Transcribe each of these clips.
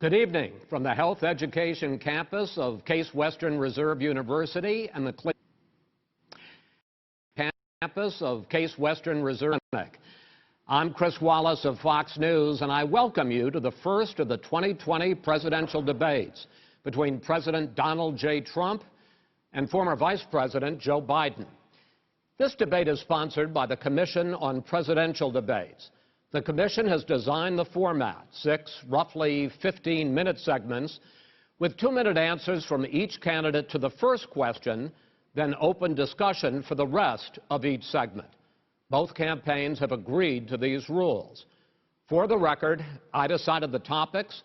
Good evening from the Health Education campus of Case Western Reserve University and the campus of Case Western Reserve Clinic. I'm Chris Wallace of Fox News, and I welcome you to the first of the 2020 presidential debates between President Donald J. Trump and former Vice President Joe Biden. This debate is sponsored by the Commission on Presidential Debates. The Commission has designed the format, 6 roughly 15-minute segments, with 2-minute answers from each candidate to the first question, then open discussion for the rest of each segment. Both campaigns have agreed to these rules. For the record, I decided the topics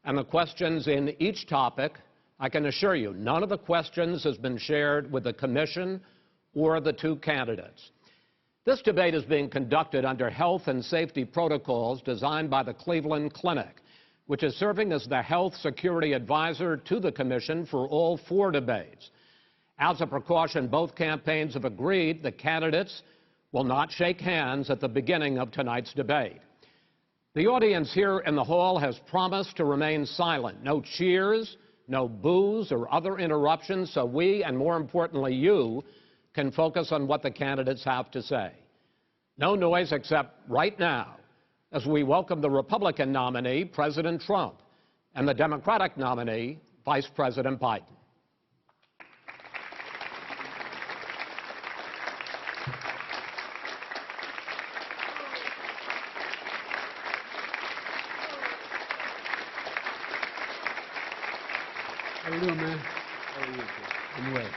and the questions in each topic. I can assure you, none of the questions has been shared with the Commission or the two candidates. This debate is being conducted under health and safety protocols designed by the Cleveland Clinic, which is serving as the health security advisor to the Commission for all 4 debates. As a precaution, both campaigns have agreed the candidates will not shake hands at the beginning of tonight's debate. The audience here in the hall has promised to remain silent. No cheers, no boos or other interruptions, so we, and more importantly you, can focus on what the candidates have to say. No noise except right now as we welcome the Republican nominee, President Trump, and the Democratic nominee, Vice President Biden. How you doing, man? How are you? I'm well.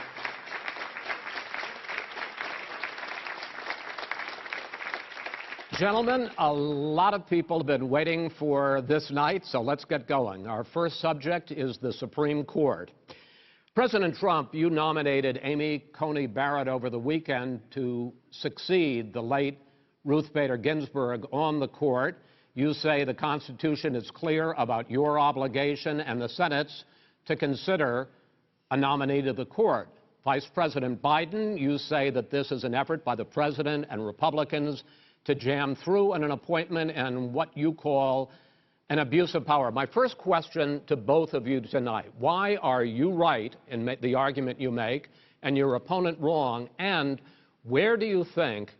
Gentlemen, a lot of people have been waiting for this night, so let's get going. Our first subject is the Supreme Court. President Trump, you nominated Amy Coney Barrett over the weekend to succeed the late Ruth Bader Ginsburg on the court. You say the Constitution is clear about your obligation and the Senate's to consider a nominee to the court. Vice President Biden, you say that this is an effort by the President and Republicans to jam through an appointment and what you call an abuse of power. My first question to both of you tonight, why are you right in the argument you make and your opponent wrong, and where do you think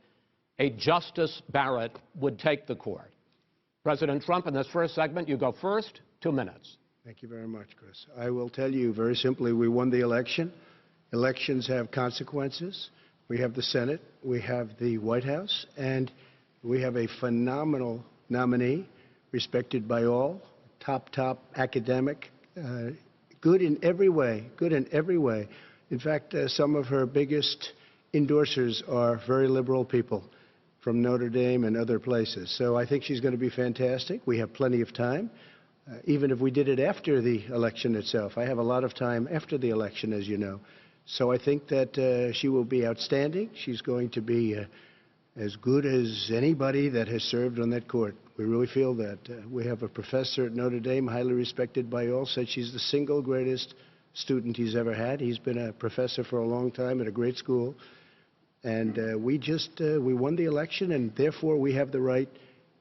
a Justice Barrett would take the court? President Trump, in this first segment, you go first, 2 minutes. Thank you very much, Chris. I will tell you very simply, we won the election. Elections have consequences. We have the Senate, we have the White House, and we have a phenomenal nominee, respected by all, top academic, good in every way, In fact, some of her biggest endorsers are very liberal people from Notre Dame and other places. So I think she's going to be fantastic. We have plenty of time. Even if we did it after the election itself. I have a lot of time after the election, as you know. So I think that she will be outstanding. She's going to be as good as anybody that has served on that court. We really feel that. We have a professor at Notre Dame, highly respected by all, said she's the single greatest student he's ever had. He's been a professor for a long time at a great school. And we won the election, and therefore we have the right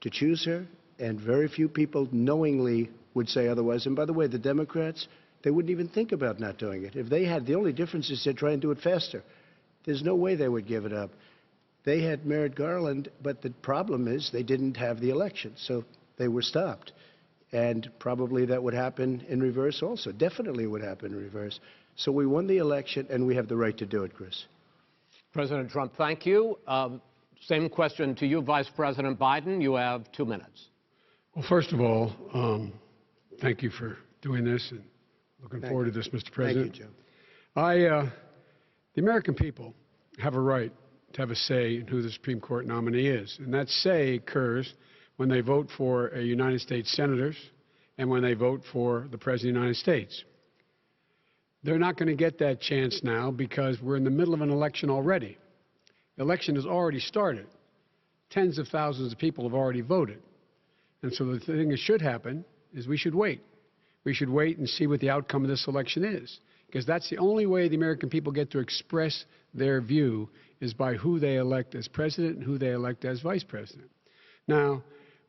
to choose her. And very few people knowingly would say otherwise. And by the way, the Democrats, they wouldn't even think about not doing it. If they had, the only difference is they'd try and do it faster. There's no way they would give it up. They had Merrick Garland, but the problem is they didn't have the election, so they were stopped. And probably that would happen in reverse also. Definitely would happen in reverse. So we won the election, and we have the right to do it, Chris. President Trump, thank you. Same question to you, Vice President Biden. You have 2 minutes. Well, first of all, thank you for doing this, and looking forward to this, Mr. President. Thank you, Joe. The American people have a right to have a say in who the Supreme Court nominee is, and that say occurs when they vote for United States senators and when they vote for the President of the United States. They're not going to get that chance now because we're in the middle of an election already. The election has already started. Tens of thousands of people have already voted. And so the thing that should happen is we should wait. We should wait and see what the outcome of this election is, because that's the only way the American people get to express their view is by who they elect as president and who they elect as vice president. Now,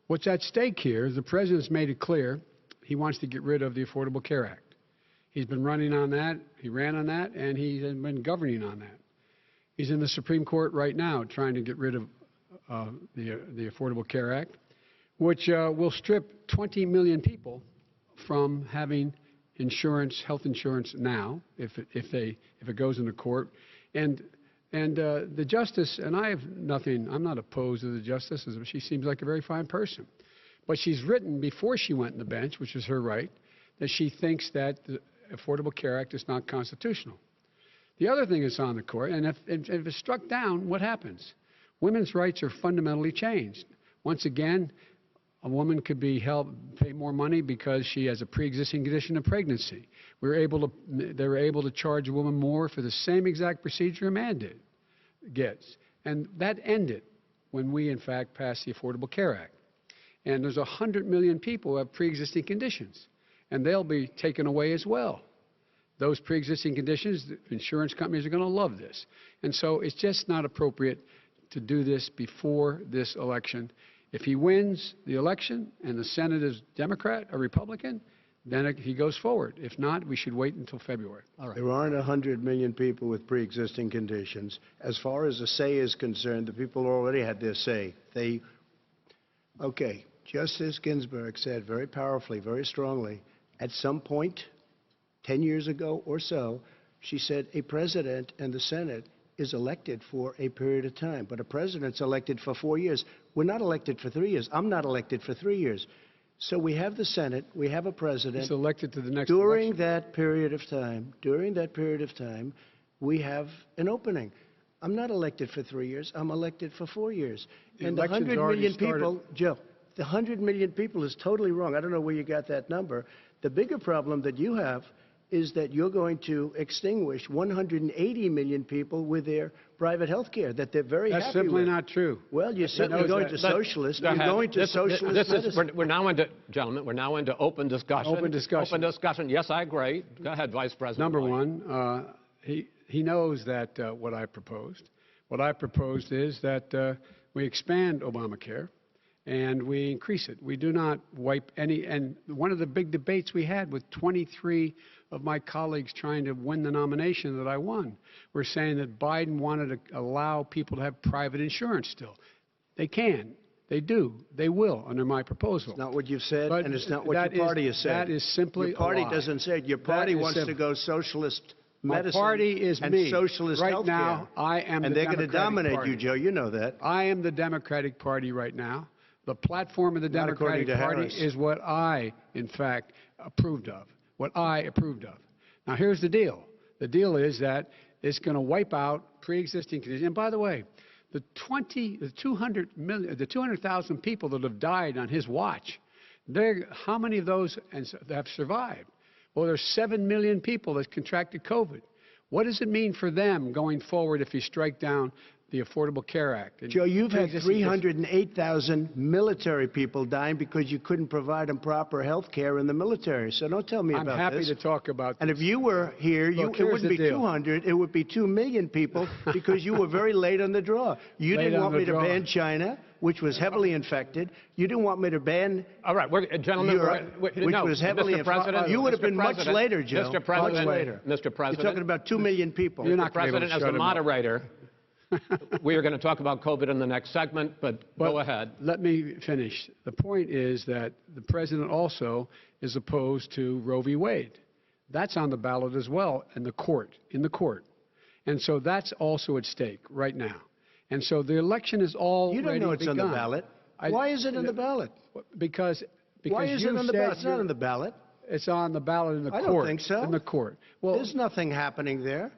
what's at stake here is the president's made it clear he wants to get rid of the Affordable Care Act. He's been running on that, he ran on that, and he's been governing on that. He's in the Supreme Court right now trying to get rid of the Affordable Care Act, which will strip 20 million people from having insurance, health insurance now, if it goes into court. And the justice, and I'm not opposed to the justice, she seems like a very fine person. But she's written before she went on the bench, which is her right, that she thinks that the Affordable Care Act is not constitutional. The other thing that's on the court, and if it's struck down, what happens? Women's rights are fundamentally changed. Once again, a woman could be pay more money because she has a pre-existing condition of pregnancy. They were able to charge a woman more for the same exact procedure a man gets. And that ended when we, in fact, passed the Affordable Care Act. And there's 100 million people who have pre-existing conditions, and they'll be taken away as well. Those pre-existing conditions, the insurance companies are going to love this. And so it's just not appropriate to do this before this election. If he wins the election and the Senate is Democrat or Republican, then he goes forward. If not, we should wait until February. All right. There aren't 100 million people with pre-existing conditions. As far as the say is concerned, the people already had their say. Okay, Justice Ginsburg said very powerfully, very strongly, at some point, 10 years ago or so, she said a president and the Senate is elected for a period of time, but a president's elected for 4 years. We're not elected for 3 years. I'm not elected for 3 years. So we have the Senate, we have a president. He's elected to the next during election. that period of time, we have an opening. I'm not elected for 3 years. I'm elected for 4 years. And the 100 million people, Joe, the 100 million people is totally wrong. I don't know where you got that number. The bigger problem that you have is that you're going to extinguish 180 million people with their private health care that they're very happy with. That's simply not true. Well, you're certainly going to socialist. You're going to socialist medicine. We're now into, gentlemen, we're now into open discussion. Open discussion. Open discussion. Yes, I agree. Go ahead, Vice President. Number one, he knows that what I proposed. What I proposed is that we expand Obamacare and we increase it. We do not wipe any. And one of the big debates we had with 23 of my colleagues trying to win the nomination that I won were saying that Biden wanted to allow people to have private insurance still. They can. They do. They will under my proposal. It's not what you've said, and it's not what your party has said. That is simply your party a lie. Doesn't say it. Your party wants to go socialist medicine. My party is and me. Socialist right healthcare. Now, I am and the they're going to dominate party. you, Joe. You know that. I am the Democratic Party right now. The platform of the Democratic Party is what I, in fact, approved of. What I approved of. Now, here's the deal. The deal is that it's going to wipe out pre-existing conditions. And by the way, the 200,000 people that have died on his watch, how many of those have survived? Well, there's 7 million people that contracted COVID. What does it mean for them going forward if you strike down the Affordable Care Act? Joe, you've had 308,000 military people dying because you couldn't provide them proper health care in the military. So don't tell me about this. I'm happy to talk about this. And if you were here, it wouldn't be 200, it would be 2 million people because you were very late on the draw. You didn't want me to ban China, which was heavily infected. You didn't want me to ban gentlemen, Europe, which was heavily infected. You would have been much later, Joe. Mr. President, much later. Mr. President. You're talking about 2 million people. Mr. President, as the moderator, we are going to talk about COVID in the next segment, but go ahead. Let me finish. The point is that the president also is opposed to Roe v. Wade. That's on the ballot as well in the court. And so that's also at stake right now. And so the election is already begun. You don't know it's on the ballot. Why is it on the ballot? Because why is it on the ballot? It's not on the ballot. It's on the ballot in the court. I don't think so. In the court. Well, there's nothing happening there.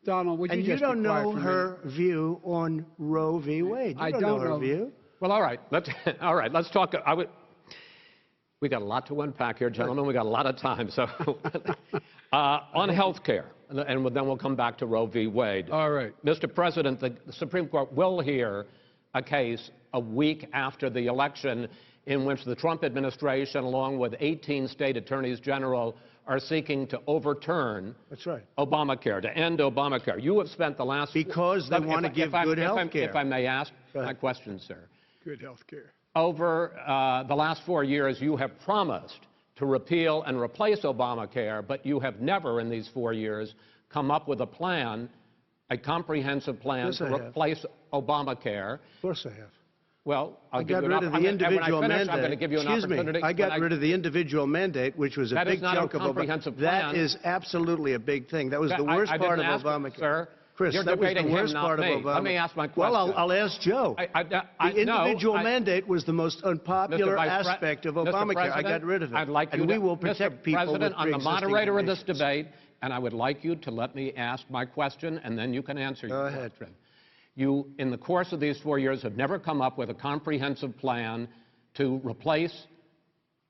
Donald, would you just be quiet for a minute? And you don't know her view on Roe v. Wade. You don't know her view. Well, all right. Let's talk. We got a lot to unpack here, gentlemen. We got a lot of time. So on health care, and then we'll come back to Roe v. Wade. All right. Mr. President, the Supreme Court will hear a case a week after the election in which the Trump administration, along with 18 state attorneys general, are seeking to overturn Obamacare, to end Obamacare. You have spent the last... Because they want to give good health care. If I may ask my question, sir. Good health care. Over the last 4 years, you have promised to repeal and replace Obamacare, but you have never in these 4 years come up with a plan, a comprehensive plan to replace Obamacare. Of course I have. Well, I got rid of the individual mandate. I'm going to give you an opportunity. I got rid of the individual mandate, which was a big chunk of Obamacare. That is absolutely a big thing. That was the worst part of Obamacare. Sir, Chris, you're that was debating the worst him, part not of me. Obamacare. Let me ask my question. Well, I'll ask Joe. The individual mandate was the most unpopular aspect of Obamacare. I got rid of it. I'd like you and we will protect people with President, I'm the moderator of this conditions. debate, and I would like you to let me ask my question, and then you can answer your question. Go ahead. You, in the course of these 4 years, have never come up with a comprehensive plan to replace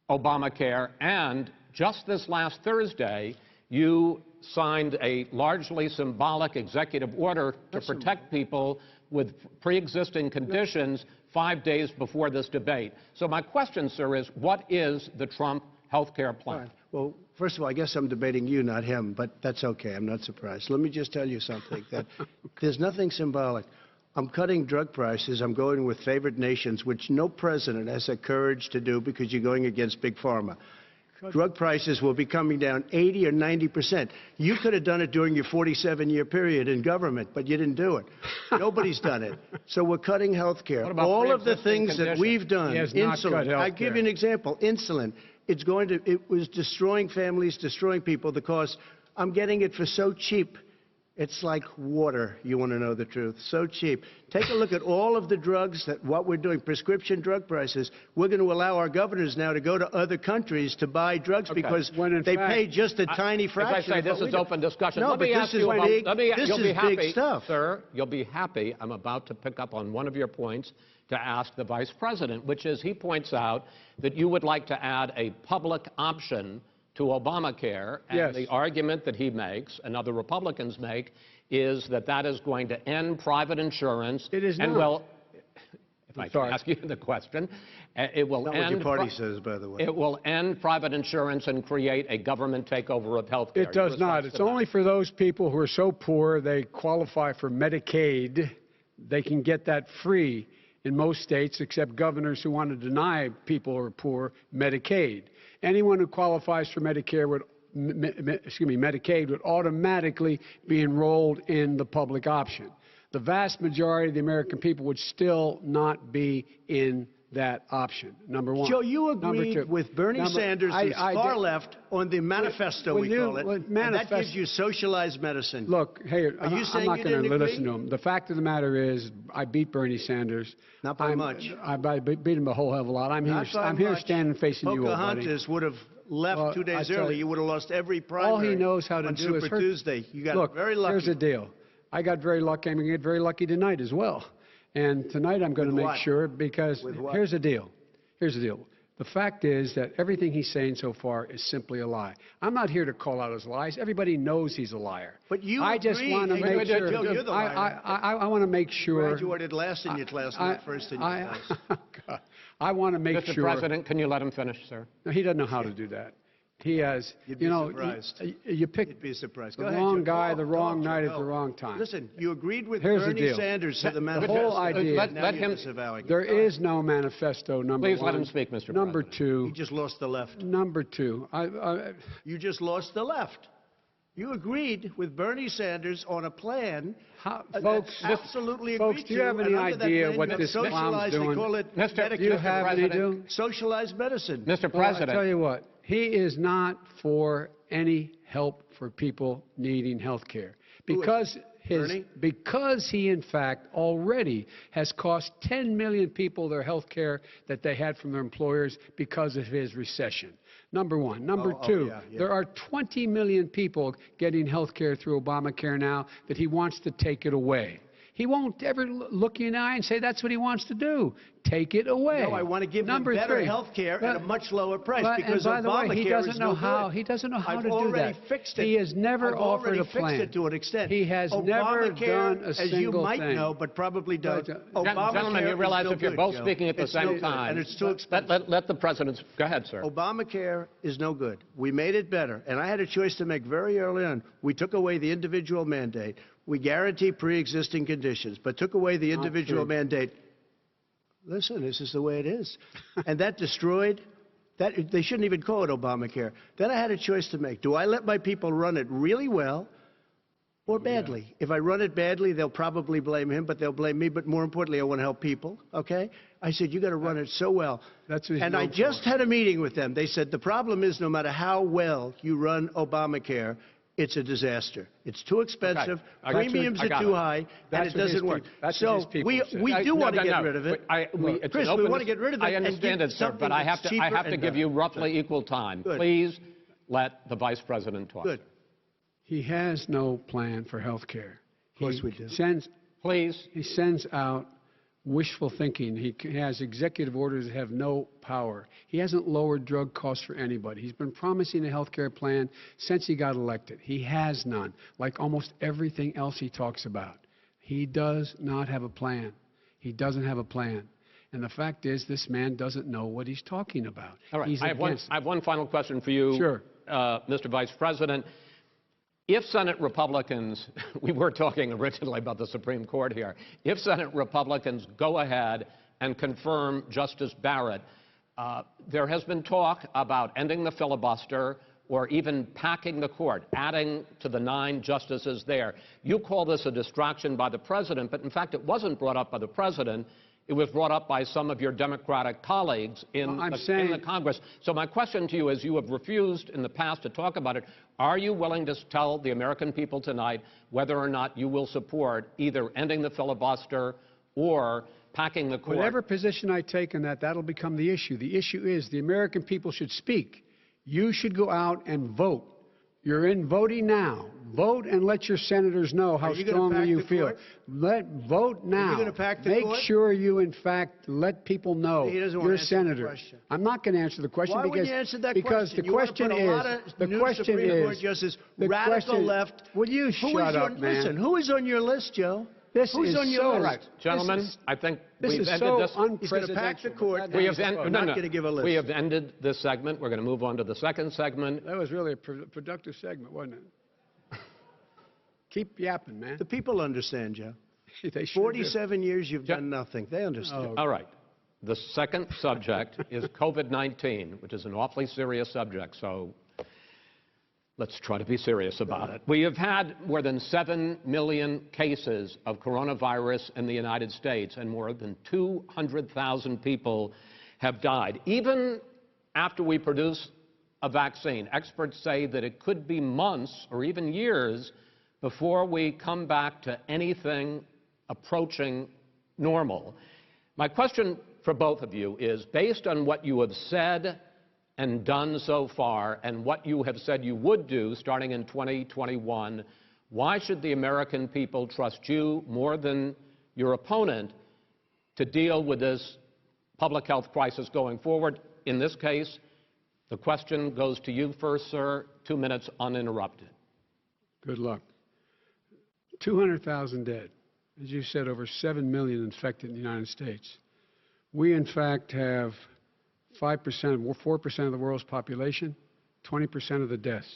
Obamacare, and just this last Thursday, you signed a largely symbolic executive order to protect people with pre-existing conditions 5 days before this debate. So my question, sir, is what is the Trump health care plan? Right. Well, first of all, I guess I'm debating you, not him, but that's okay. I'm not surprised. Let me just tell you something, that there's nothing symbolic. I'm cutting drug prices. I'm going with favored nations, which no president has the courage to do because you're going against Big Pharma. Drug prices will be coming down 80 or 90%. You could have done it during your 47-year period in government, but you didn't do it. Nobody's done it. So we're cutting health care. All of the things that we've done, insulin. I'll give you an example. Insulin. It was destroying families, destroying people. The cost, I'm getting it for so cheap. It's like water, you want to know the truth. So cheap. Take a look at all of the drugs what we're doing, prescription drug prices. We're going to allow our governors now to go to other countries to buy drugs because they pay just a tiny fraction. As I say, this is open discussion. No, let me ask you about, this is big stuff. Sir, you'll be happy. I'm about to pick up on one of your points to ask the Vice President, which is he points out that you would like to add a public option to Obamacare, and the argument that he makes and other Republicans make is that that is going to end private insurance. It is not. And well, if I can ask you the question, it will end. Not what your party says, by the way. It will end private insurance and create a government takeover of health care. It does not. It's only for those people who are so poor they qualify for Medicaid. They can get that free in most states, except governors who want to deny people who are poor Medicaid. Anyone who qualifies for Medicare Medicaid would automatically be enrolled in the public option. The vast majority of the American people would still not be in that option, number one. Joe, you agreed with Bernie Sanders, who's far left, on the manifesto, we call it, and that gives you socialized medicine. Look, hey, are you saying I'm not going to listen to him. The fact of the matter is, I beat Bernie Sanders. Not by much. I beat him a whole hell of a lot. I'm here standing facing you, old buddy. Pocahontas would have left 2 days early. You would have lost every primary. All he knows how to do is Super Tuesday. You got very lucky. Here's the deal. I got very lucky. I'm going to get very lucky tonight as well. And tonight I'm going to make sure, because here's the deal. Here's the deal. The fact is that everything he's saying so far is simply a lie. I'm not here to call out his lies. Everybody knows he's a liar. But you I just want to make sure. Joe, you're the liar. I want to make sure. You graduated last in your class, not first in your class. I want to make sure. Mr. President, can you let him finish, sir? No, he doesn't know how to do that. He has, You'd be surprised. You picked You'd be surprised. the wrong guy, the wrong night at the wrong time. Listen, you agreed with Here's Bernie Sanders to the manifesto. The whole idea. Let him. There is no manifesto, number Please one. let him speak, Mr. Number President. two. You just lost the left. Number two. You just lost the left. You agreed with Bernie Sanders on a plan. Folks, absolutely folks, agreed do you have any idea what this clown's doing? They call it Do you have any? Socialized medicine. Mr. President. I tell you what, he is not for any help for people needing health care. Because he, in fact, already has cost 10 million people their health care that they had from their employers because of his recession. Number one. Number two, there are 20 million people getting health care through Obamacare now that he wants to take it away. He won't ever look you in the eye and say that's what he wants to do. Take it away. No, I want to give them better health care at a much lower price because by the way, he doesn't know how. He doesn't know how to do that. I've already fixed it. He has never offered a plan. I've already fixed it to an extent. He has never done a single thing. As you might know, but probably don't. Gentlemen, you realize if you're both speaking at the same time, and it's too expensive. Let the President. Go ahead, sir. Obamacare is no good. We made it better, and I had a choice to make very early on. We took away the individual mandate. We guarantee pre-existing conditions, but took away the individual mandate. Listen, this is the way it is. And that destroyed They shouldn't even call it Obamacare. Then I had a choice to make. Do I let my people run it really well or badly? Yeah. If I run it badly, they'll probably blame him, but they'll blame me. But more importantly, I want to help people, okay? I said, you got to run it so well. And I just had a meeting with them. They said, the problem is no matter how well you run Obamacare, it's a disaster. It's too expensive, premiums are too high, and it doesn't work. So we do want to get rid of it. Chris, we want to get rid of it. I understand it, sir, but I have to give you roughly equal time. Good. Please let the Vice President talk. Good. He has no plan for health care. Of course we do. He sends out wishful thinking. He has executive orders that have no power. He hasn't lowered drug costs for anybody. He's been promising a health care plan since he got elected. He has none, like almost everything else he talks about. He does not have a plan. He doesn't have a plan. And the fact is, this man doesn't know what he's talking about. All right. I have one final question for you, sure. Mr. Vice President. If Senate Republicans, we were talking originally about the Supreme Court here, if Senate Republicans go ahead and confirm Justice Barrett, there has been talk about ending the filibuster or even packing the court, adding to the 9 justices there. You call this a distraction by the president, but in fact it wasn't brought up by the president. It was brought up by some of your Democratic colleagues in the Congress. So my question to you is, you have refused in the past to talk about it. Are you willing to tell the American people tonight whether or not you will support either ending the filibuster or packing the court? Whatever position I take on that, that'll become the issue. The issue is the American people should speak. You should go out and vote. You're in voting now. Vote and let your senators know how strongly you feel. Vote now. Are you going to pack the court? Make sure you, in fact, let people know you're a senator. I'm not going to answer the question. Why wouldn't you answer that because question? the question is, radical left. Will you shut up, man? Listen, who is on your list, Joe? Who's on your list? Right. Gentlemen, I think we've ended this. He's going to pack the court. We have ended this segment. We're going to move on to the second segment. That was really a productive segment, wasn't it? Keep yapping, man. The people understand, Joe. They sure 47 years you've done nothing. They understand. All right. The second subject is COVID-19, which is an awfully serious subject, so let's try to be serious about it. We have had more than 7 million cases of coronavirus in the United States, and more than 200,000 people have died. Even after we produce a vaccine, experts say that it could be months or even years before we come back to anything approaching normal. My question for both of you is, based on what you have said and done so far, and what you have said you would do starting in 2021, why should the American people trust you more than your opponent to deal with this public health crisis going forward? In this case, the question goes to you first, sir. 2 minutes uninterrupted. Good luck. 200,000 dead. As you said, over 7 million infected in the United States. We, in fact, have 4% of the world's population, 20% of the deaths.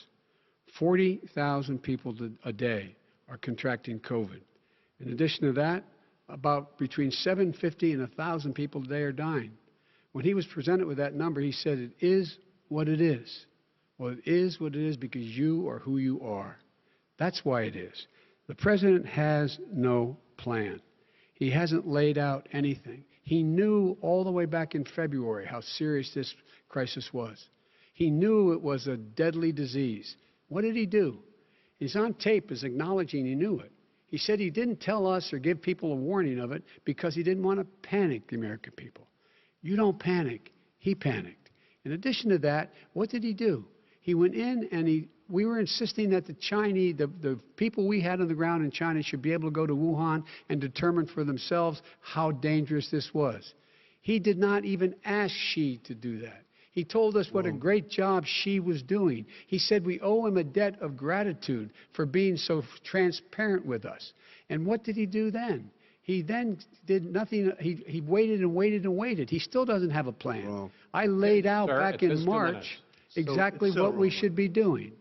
40,000 people a day are contracting COVID. In addition to that, about between 750 and 1,000 people a day are dying. When he was presented with that number, he said, it is what it is. Well, it is what it is because you are who you are. That's why it is. The president has no plan. He hasn't laid out anything. He knew all the way back in February how serious this crisis was. He knew it was a deadly disease. What did he do? He's on tape as acknowledging he knew it. He said he didn't tell us or give people a warning of it because he didn't want to panic the American people. You don't panic. He panicked. In addition to that, what did he do? He went in and we were insisting that the people we had on the ground in China should be able to go to Wuhan and determine for themselves how dangerous this was. He did not even ask Xi to do that. He told us what a great job Xi was doing. He said we owe him a debt of gratitude for being so transparent with us. And what did he do then? He then did nothing. He waited and waited and waited. He still doesn't have a plan. I laid out back in March exactly what we should be doing.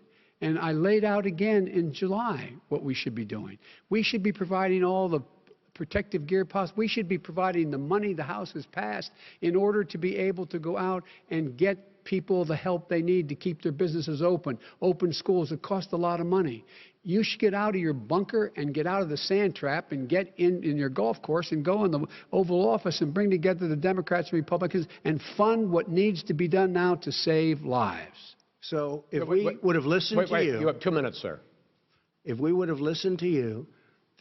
And I laid out again in July what we should be doing. We should be providing all the protective gear possible. We should be providing the money the House has passed in order to be able to go out and get people the help they need to keep their businesses open schools. It costs a lot of money. You should get out of your bunker and get out of the sand trap and get in your golf course and go in the Oval Office and bring together the Democrats and Republicans and fund what needs to be done now to save lives. So if we would have listened to you... You have 2 minutes, sir. If we would have listened to you,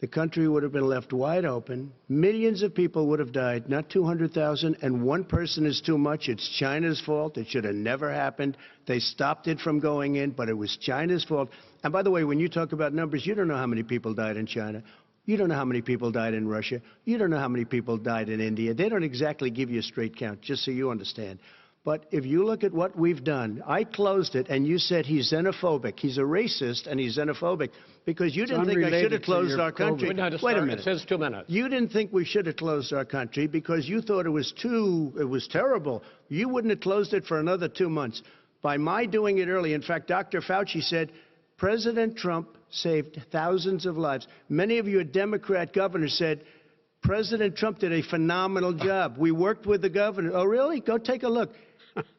the country would have been left wide open. Millions of people would have died, not 200,000, and one person is too much. It's China's fault. It should have never happened. They stopped it from going in, but it was China's fault. And by the way, when you talk about numbers, you don't know how many people died in China. You don't know how many people died in Russia. You don't know how many people died in India. They don't exactly give you a straight count, just so you understand. But if you look at what we've done, I closed it, and you said he's xenophobic. He's a racist, and he's xenophobic because you didn't think I should have closed our country. Wait a minute. It says 2 minutes. You didn't think we should have closed our country because you thought it was terrible. You wouldn't have closed it for another 2 months. By my doing it early, in fact, Dr. Fauci said, President Trump saved thousands of lives. Many of you Democrat governors said, President Trump did a phenomenal job. We worked with the governor. Oh, really? Go take a look.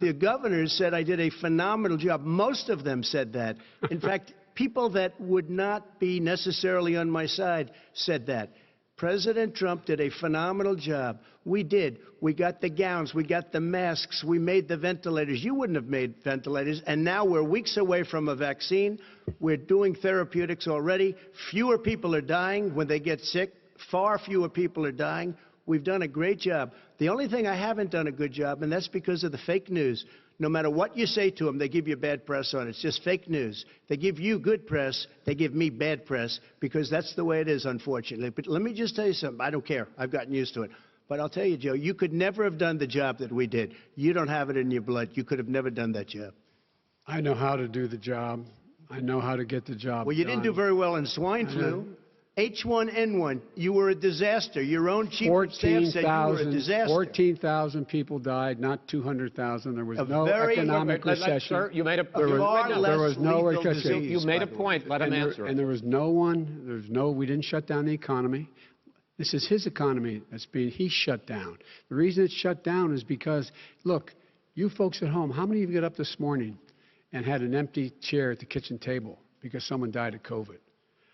The governors said I did a phenomenal job. Most of them said that. In fact, people that would not be necessarily on my side said that. President Trump did a phenomenal job. We did. We got the gowns. We got the masks. We made the ventilators. You wouldn't have made ventilators. And now we're weeks away from a vaccine. We're doing therapeutics already. Fewer people are dying when they get sick. Far fewer people are dying. We've done a great job. The only thing I haven't done a good job, and that's because of the fake news. No matter what you say to them, they give you bad press on it. It's just fake news. They give you good press. They give me bad press because that's the way it is, unfortunately. But let me just tell you something. I don't care. I've gotten used to it. But I'll tell you, Joe, you could never have done the job that we did. You don't have it in your blood. You could have never done that job. I know how to do the job. I know how to get the job Well, you didn't do very well in swine flu. H1N1, you were a disaster. Your own chief of staff said you were a disaster. 14,000 people died, not 200,000. There was no economic recession. Sir, you made a there was no recession. You made a point. Let him answer. And there was we didn't shut down the economy. This is his economy he shut down. The reason it's shut down is because, look, you folks at home, how many of you got up this morning and had an empty chair at the kitchen table because someone died of COVID?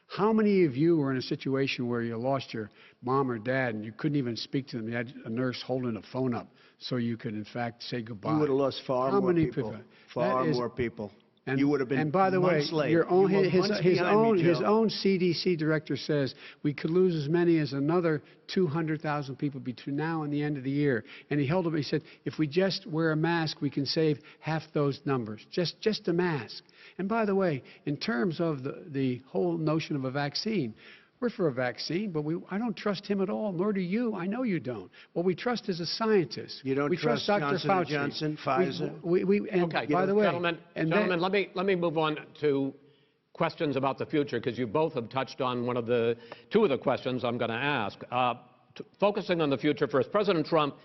How many of you were in a situation where you lost your mom or dad and you couldn't even speak to them? You had a nurse holding a phone up so you could, in fact, say goodbye. You would have lost far more people. Far more people. And, you would have been and by the way, his own CDC director says we could lose as many as another 200,000 people between now and the end of the year. And he said, if we just wear a mask, we can save half those numbers. Just a mask. And by the way, in terms of the whole notion of a vaccine, we're for a vaccine, but I don't trust him at all, nor do you. I know you don't. What we trust is a scientist. You don't trust Dr. Fauci. Johnson, Pfizer? Okay, by the way, gentlemen, let me move on to questions about the future, because you both have touched on two of the questions I'm going to ask. Focusing on the future first, President Trump,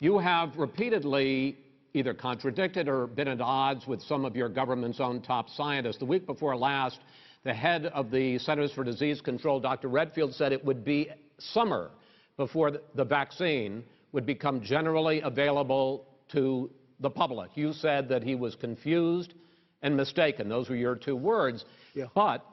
you have repeatedly either contradicted or been at odds with some of your government's own top scientists. The week before last, the head of the Centers for Disease Control, Dr. Redfield, said it would be summer before the vaccine would become generally available to the public. You said that he was confused and mistaken. Those were your two words. Yeah. But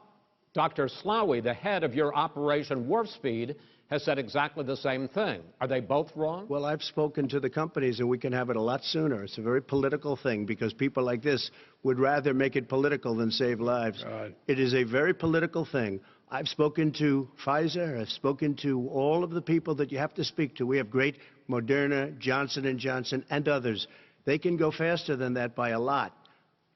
Dr. Slaoui, the head of your Operation Warp Speed, has said exactly the same thing. Are they both wrong? Well, I've spoken to the companies, and we can have it a lot sooner. It's a very political thing because people like this would rather make it political than save lives. It is a very political thing. I've spoken to Pfizer. I've spoken to all of the people that you have to speak to. We have great Moderna, Johnson & Johnson, and others. They can go faster than that by a lot.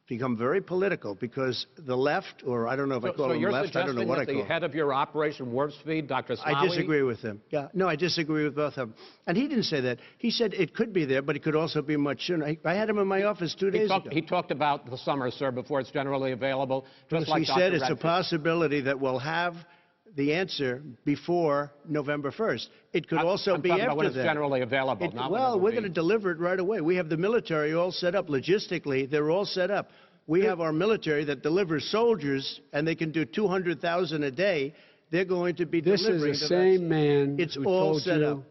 Become very political because the left, or I don't know if I call them left, I don't know what I call them. So you're suggesting that the head of your Operation Warp Speed, Dr. Slaoui? I disagree with him. Yeah, no, I disagree with both of them. And he didn't say that. He said it could be there, but it could also be much sooner. I had him in my office 2 days ago. He talked about the summer, sir, before it's generally available. Just like he said, it's a possibility that we'll have the answer before November 1st. It could also be after that. When it's generally available. Well, we're going to deliver it right away. We have the military all set up. Logistically, they're all set up. We have our military that delivers soldiers, and they can do 200,000 a day, they're going to be This delivering is the same man It's who all told set you up.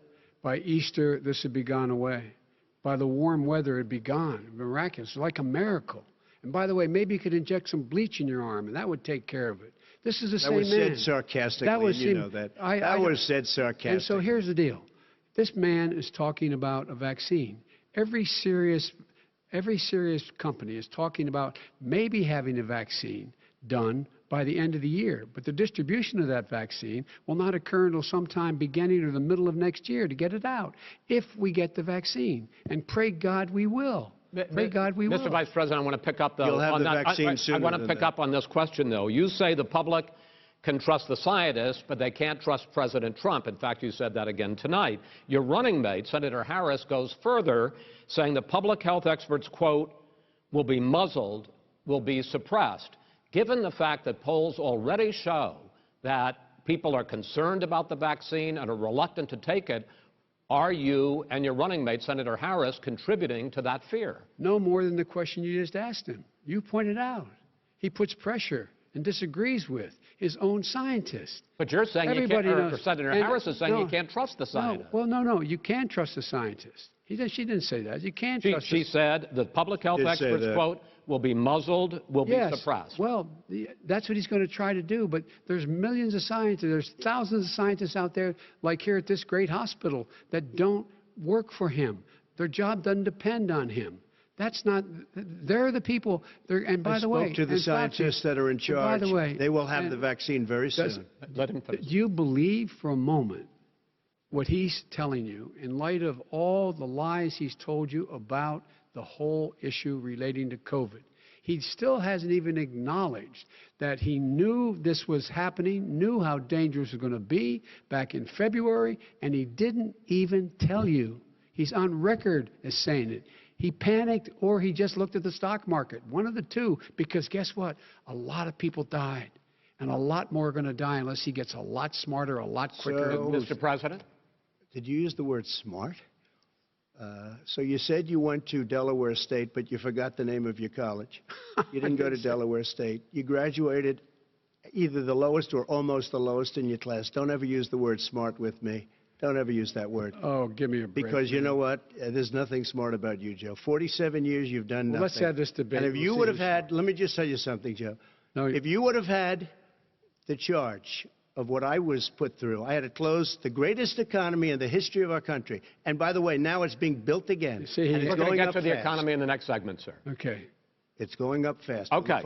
by Easter this would be gone away. By the warm weather, it'd be gone. Miraculous, like a miracle. And by the way, maybe you could inject some bleach in your arm, and that would take care of it. This is the same man. That was said sarcastically, and you know that. That was said sarcastically. And so here's the deal. This man is talking about a vaccine. Every serious company is talking about maybe having a vaccine done by the end of the year. But the distribution of that vaccine will not occur until sometime beginning or the middle of next year to get it out, if we get the vaccine. And pray God we will. Pray God we will. Mr. Vice President, I want to pick up, though, You'll have on the that. vaccine sooner I want to than pick that. up on this question, though. You say the public can trust the scientists, but they can't trust President Trump. In fact, you said that again tonight. Your running mate, Senator Harris, goes further, saying the public health experts, quote, will be muzzled, will be suppressed. Given the fact that polls already show that people are concerned about the vaccine and are reluctant to take it, are you and your running mate, Senator Harris, contributing to that fear? No more than the question you just asked him. You pointed out. He puts pressure and disagrees with his own scientists. But you're saying Everybody you can't, knows. or Senator Harris is saying you can't trust the scientists. No, you can trust the scientists. She didn't say that. You can't trust She said the public health experts, quote, will be muzzled, will be suppressed. Well, that's what he's going to try to do, but there's millions of scientists, there's thousands of scientists out there, like here at this great hospital, that don't work for him. Their job doesn't depend on him. That's not, they're the people, and by the way... I spoke to the scientists that are in charge. By the way... They will have the vaccine very soon. Let him finish. Do you believe for a moment what he's telling you in light of all the lies he's told you about the whole issue relating to COVID? He still hasn't even acknowledged that he knew this was happening, knew how dangerous it was going to be back in February, and he didn't even tell you. He's on record as saying it. He panicked, or he just looked at the stock market. One of the two, because guess what? A lot of people died, and a lot more are going to die unless he gets a lot smarter, a lot quicker. So, Mr. President? Did you use the word smart? So you said you went to Delaware State, but you forgot the name of your college. You didn't go to Delaware State. You graduated either the lowest or almost the lowest in your class. Don't ever use the word smart with me. Don't ever use that word. Oh, give me a break. Because you know what? There's nothing smart about you, Joe. 47 years, you've done nothing. Let's have this debate. And if you would have had, let me just tell you something, Joe. No, if you would have had the charge of what I was put through, I had to close the greatest economy in the history of our country. And by the way, now it's being built again. We're going to get to the economy in the next segment, sir. Okay. It's going up fast. Okay.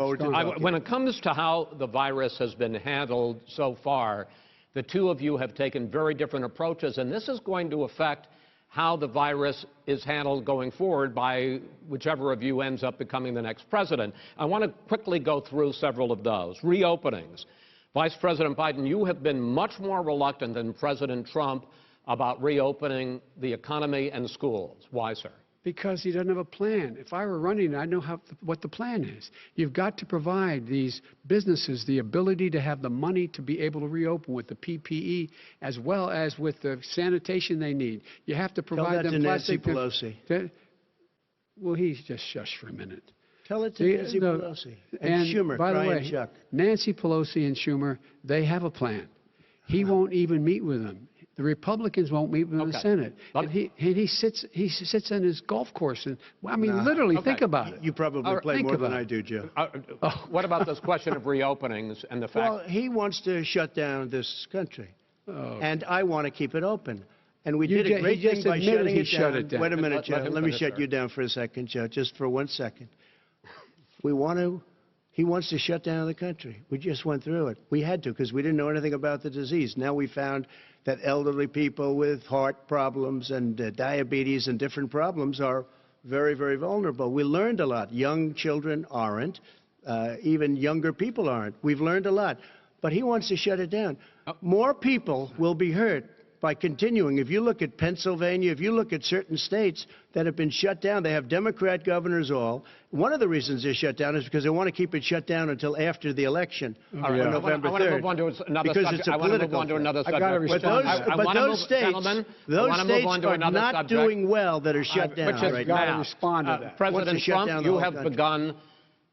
When it comes to how the virus has been handled so far, the two of you have taken very different approaches, and this is going to affect how the virus is handled going forward by whichever of you ends up becoming the next president. I want to quickly go through several of those. Reopenings. Vice President Biden, you have been much more reluctant than President Trump about reopening the economy and schools. Why, sir? Because he doesn't have a plan. If I were running, I'd know what the plan is. You've got to provide these businesses the ability to have the money to be able to reopen with the PPE as well as with the sanitation they need. You have to provide them plastic. Tell that to Nancy Pelosi. Well, he's just shush for a minute. Tell it to Nancy Pelosi. And Schumer, by the way, and Chuck. Nancy Pelosi and Schumer, they have a plan. He won't even meet with them. The Republicans won't meet with the Senate. And he sits on his golf course. And I mean, literally, think about it. You probably play more than I do, Joe. What about this question of reopenings and the fact... Well, he wants to shut down this country. And I want to keep it open. And we did a great thing by shutting it down. Wait a minute, Joe. Let me shut you down for a second, Joe, just for 1 second. He wants to shut down the country. We just went through it. We had to because we didn't know anything about the disease. Now we found that elderly people with heart problems and diabetes and different problems are very, very vulnerable. We learned a lot. Young children aren't. Even younger people aren't. We've learned a lot. But he wants to shut it down. More people will be hurt by continuing. If you look at Pennsylvania, if you look at certain states that have been shut down, they have Democrat governors all. One of the reasons they're shut down is because they want to keep it shut down until after the election on November 3rd. I want to move on to another subject. I want to move on to another subject. But those states are not doing well that are shut down right now. Respond to that. President Trump, you have begun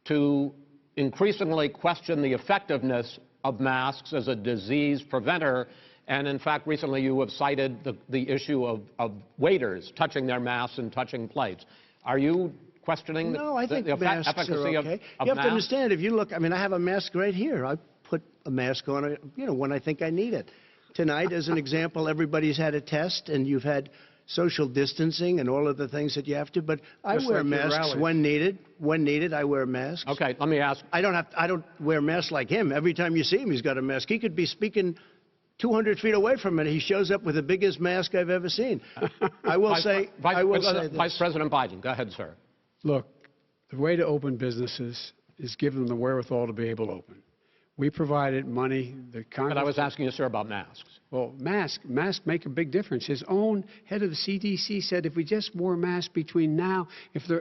to increasingly question the effectiveness of masks as a disease preventer. And in fact, recently you have cited the issue of waiters touching their masks and touching plates. Are you questioning No, I think the masks efficacy are okay. of You have masks? to understand, if you look, I mean, I have a mask right here. I put a mask on, when I think I need it. Tonight, as an example, everybody's had a test, and you've had social distancing and all of the things that you have to, but I wear masks when needed. When needed, I wear masks. Okay, let me ask. I don't wear masks like him. Every time you see him, he's got a mask. He could be speaking 200 feet away from it. He shows up with the biggest mask I've ever seen. I will say this. Vice President Biden, go ahead, sir. Look, the way to open businesses is give them the wherewithal to be able to open. We provided money. The Congress. But I was asking you, sir, about masks. Well, masks make a big difference. His own head of the CDC said if we just wore masks between now,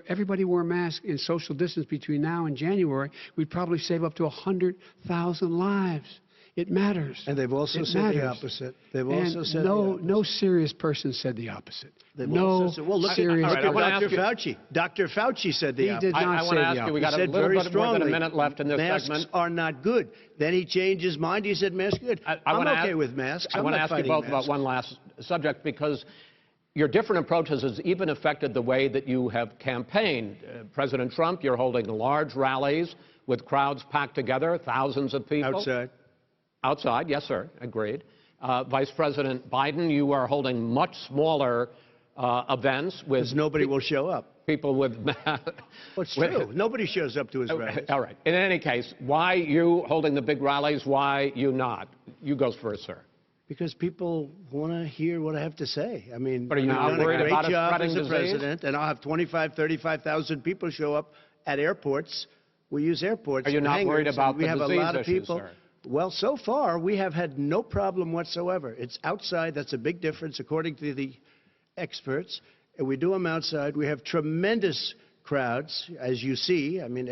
everybody wore masks in social distance between now and January, we'd probably save up to 100,000 lives. It matters. And they've also said the opposite. They've also said no serious person said the opposite. Well, look at Dr. Fauci. Dr. Fauci said the opposite. He did not say the opposite. We got a little bit more than a minute left in this segment. Masks are not good. Then he changed his mind. He said masks are good. I'm okay with masks. I want to ask you both about one last subject, because your different approaches has even affected the way that you have campaigned. President Trump, you're holding large rallies with crowds packed together, thousands of people. Outside. Outside, yes, sir, agreed. Vice President Biden, you are holding much smaller events with... Because nobody will show up. People with... Well, it's true. Nobody shows up to his rallies. All right. In any case, why you holding the big rallies? Why you not? You go first, sir. Because people want to hear what I have to say. I mean, but are you not worried about a spreading disease? President, and I'll have 35,000 people show up at airports. We use airports. Are you not worried about the disease We have a lot of issue, people. Sir? Well, so far, we have had no problem whatsoever. It's outside. That's a big difference, according to the experts. And we do them outside. We have tremendous crowds, as you see. I mean,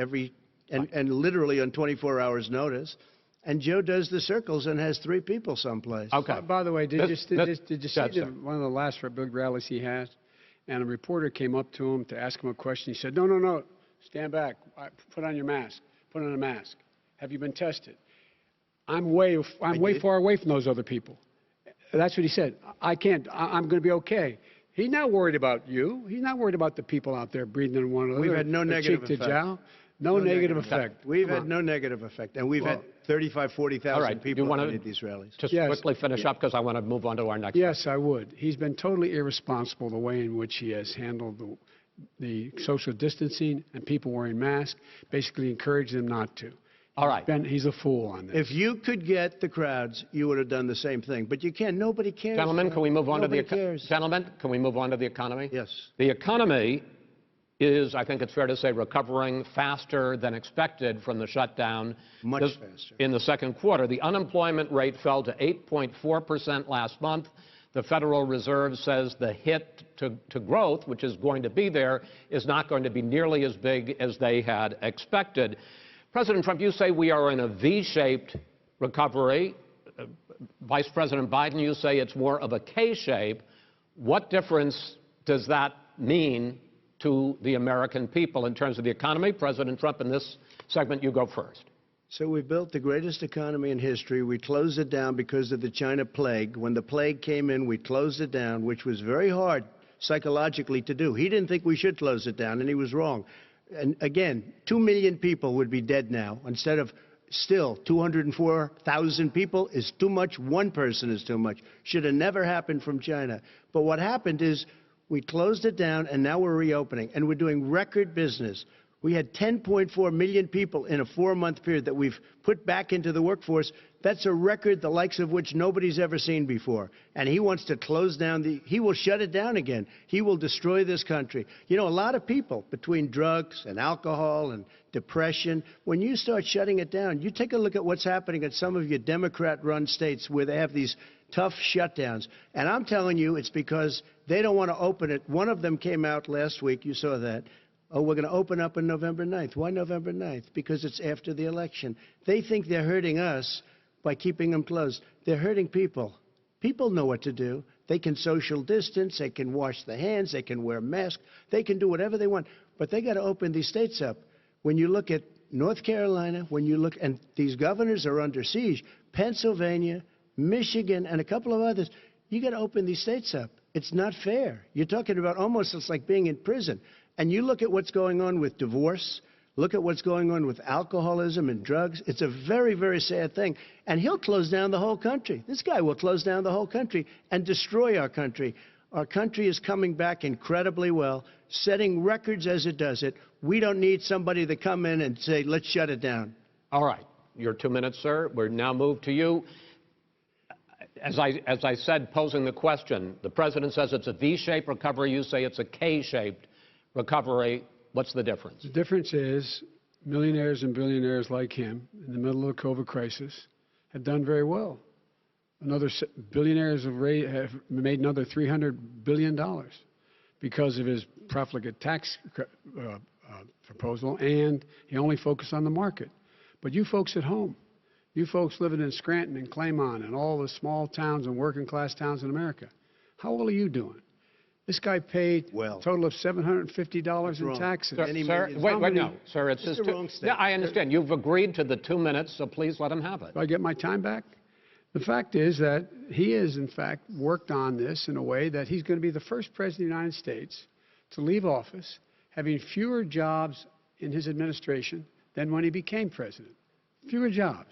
and literally on 24 hours' notice. And Joe does the circles and has 3 people someplace. Okay. By the way, did you see one of the last big rallies he had? And a reporter came up to him to ask him a question. He said, no, stand back. Put on your mask. Put on a mask. Have you been tested? I'm way far away from those other people. That's what he said. I'm going to be okay. He's not worried about you. He's not worried about the people out there breathing in one another. We've had no negative effect. No negative effect. We've had no negative effect. And we've had 35,000, 40,000 people at these rallies. Just quickly finish up, because I want to move on to our next. Yes, I would. He's been totally irresponsible the way in which he has handled the social distancing and people wearing masks, basically encouraging them not to. All right. He's a fool on this. If you could get the crowds, you would have done the same thing. But you can't. Nobody cares. Gentlemen, can we move on to the economy? Gentlemen, can we move on to the economy? Yes. The economy is, I think it's fair to say, recovering faster than expected from the shutdown. Much faster. In the second quarter. The unemployment rate fell to 8.4% last month. The Federal Reserve says the hit to growth, which is going to be there, is not going to be nearly as big as they had expected. President Trump, you say we are in a V-shaped recovery. Vice President Biden, you say it's more of a K-shape. What difference does that mean to the American people in terms of the economy? President Trump, in this segment, you go first. So we built the greatest economy in history. We closed it down because of the China plague. When the plague came in, we closed it down, which was very hard psychologically to do. He didn't think we should close it down, and he was wrong. And again, 2 million people would be dead now instead of still 204,000 people is too much. 1 person is too much. Should have never happened from China. But what happened is we closed it down, and now we're reopening, and we're doing record business. We had 10.4 million people in a 4-month period that we've put back into the workforce. That's a record the likes of which nobody's ever seen before. And he wants to close down he will shut it down again. He will destroy this country. You know, a lot of people, between drugs and alcohol and depression, when you start shutting it down, you take a look at what's happening at some of your Democrat-run states where they have these tough shutdowns. And I'm telling you, it's because they don't want to open it. One of them came out last week. You saw that. Oh, we're going to open up on November 9th. Why November 9th? Because it's after the election. They think they're hurting us by keeping them closed. They're hurting people. People know what to do. They can social distance. They can wash their hands. They can wear masks. They can do whatever they want. But they got to open these states up. When you look at North Carolina, when you look, and these governors are under siege, Pennsylvania, Michigan, and a couple of others, you got to open these states up. It's not fair. You're talking about almost it's like being in prison. And you look at what's going on with divorce, look at what's going on with alcoholism and drugs. It's a very, very sad thing. And he'll close down the whole country. This guy will close down the whole country and destroy our country. Our country is coming back incredibly well, setting records as it does it. We don't need somebody to come in and say, let's shut it down. All right. Your 2 minutes, sir. We're now moved to you. As I said, posing the question, the president says it's a V-shaped recovery. You say it's a K-shaped recovery. What's the difference? The difference is millionaires and billionaires like him in the middle of the COVID crisis have done very well. Billionaires have made another $300 billion because of his profligate tax proposal, and he only focused on the market. But you folks at home, you folks living in Scranton and Claymont and all the small towns and working class towns in America, how well are you doing? This guy paid a total of $750 in taxes. Sir, wait, no, sir, it's just yeah, I understand. You've agreed to the 2 minutes, so please let him have it. Do I get my time back? The fact is that he has, in fact, worked on this in a way that he's going to be the first president of the United States to leave office having fewer jobs in his administration than when he became president. Fewer jobs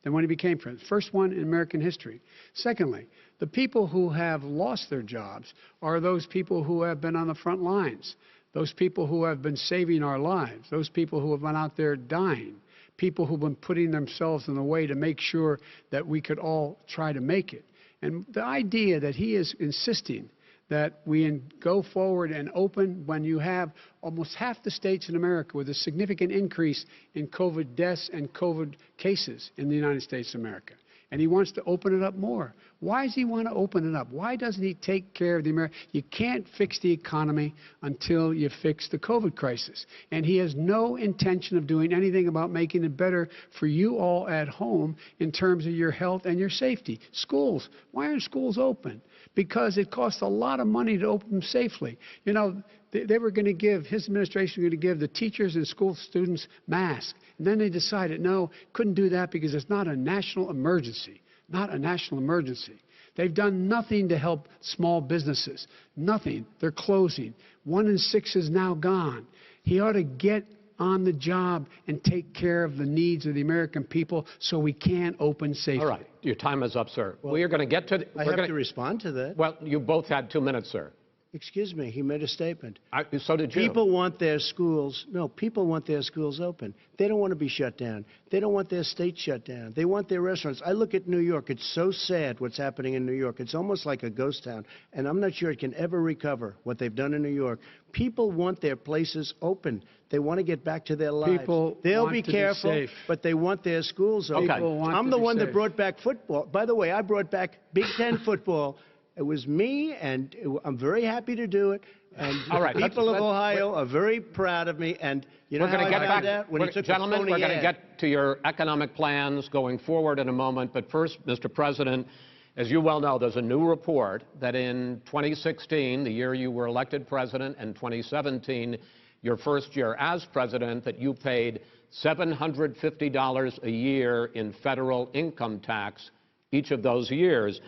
than when he became president. First one in American history. Secondly, the people who have lost their jobs are those people who have been on the front lines, those people who have been saving our lives, those people who have been out there dying, people who've been putting themselves in the way to make sure that we could all try to make it. And the idea that he is insisting that we go forward and open when you have almost half the states in America with a significant increase in COVID deaths and COVID cases in the United States of America. And he wants to open it up more. Why does he want to open it up? Why doesn't he take care of the American? You can't fix the economy until you fix the COVID crisis. And he has no intention of doing anything about making it better for you all at home in terms of your health and your safety. Schools. Why aren't schools open? Because it costs a lot of money to open them safely. You know, they were going to give, his administration was going to give the teachers and school students masks. And then they decided, no, couldn't do that because it's not a national emergency. Not a national emergency. They've done nothing to help small businesses. Nothing. They're closing. 1 in 6 is now gone. He ought to get on the job and take care of the needs of the American people so we can open safely. All right. Your time is up, sir. Well, we are going to get to... I have to respond to that. Well, you both had 2 minutes, sir. Excuse me, he made a statement. So did you. People want their schools, people want their schools open. They don't want to be shut down. They don't want their state shut down. They want their restaurants. I look at New York. It's so sad what's happening in New York. It's almost like a ghost town. And I'm not sure it can ever recover what they've done in New York. People want their places open. They want to get back to their lives. They'll be careful, but they want their schools open. Okay. I'm the one that brought back football. By the way, I brought back Big Ten football. It was me, and I'm very happy to do it. And all right, the people of Ohio are very proud of me. And you know how I found out? When he took the phony ad. Gentlemen, we're going to get to your economic plans going forward in a moment. But first, Mr. President, as you well know, there's a new report that in 2016, the year you were elected president, and 2017, your first year as president, that you paid $750 a year in federal income tax each of those years.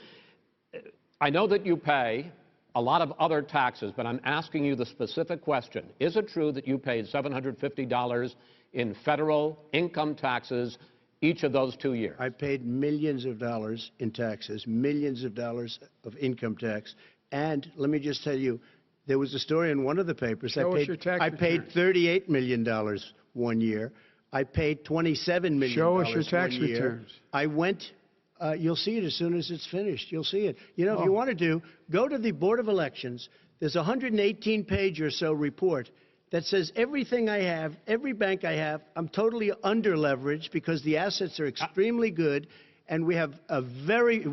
I know that you pay a lot of other taxes, but I'm asking you the specific question. Is it true that you paid $750 in federal income taxes each of those 2 years? I paid millions of dollars in taxes, millions of dollars of income tax. And let me just tell you, there was a story in one of the papers. I paid $38 million 1 year. I paid $27 million. Show us your tax returns. I went... you'll see it as soon as it's finished. You'll see it. You know, if you want to go to the Board of Elections. There's a 118-page or so report that says everything I have, every bank I have, I'm totally under-leveraged because the assets are extremely good, and we have a very,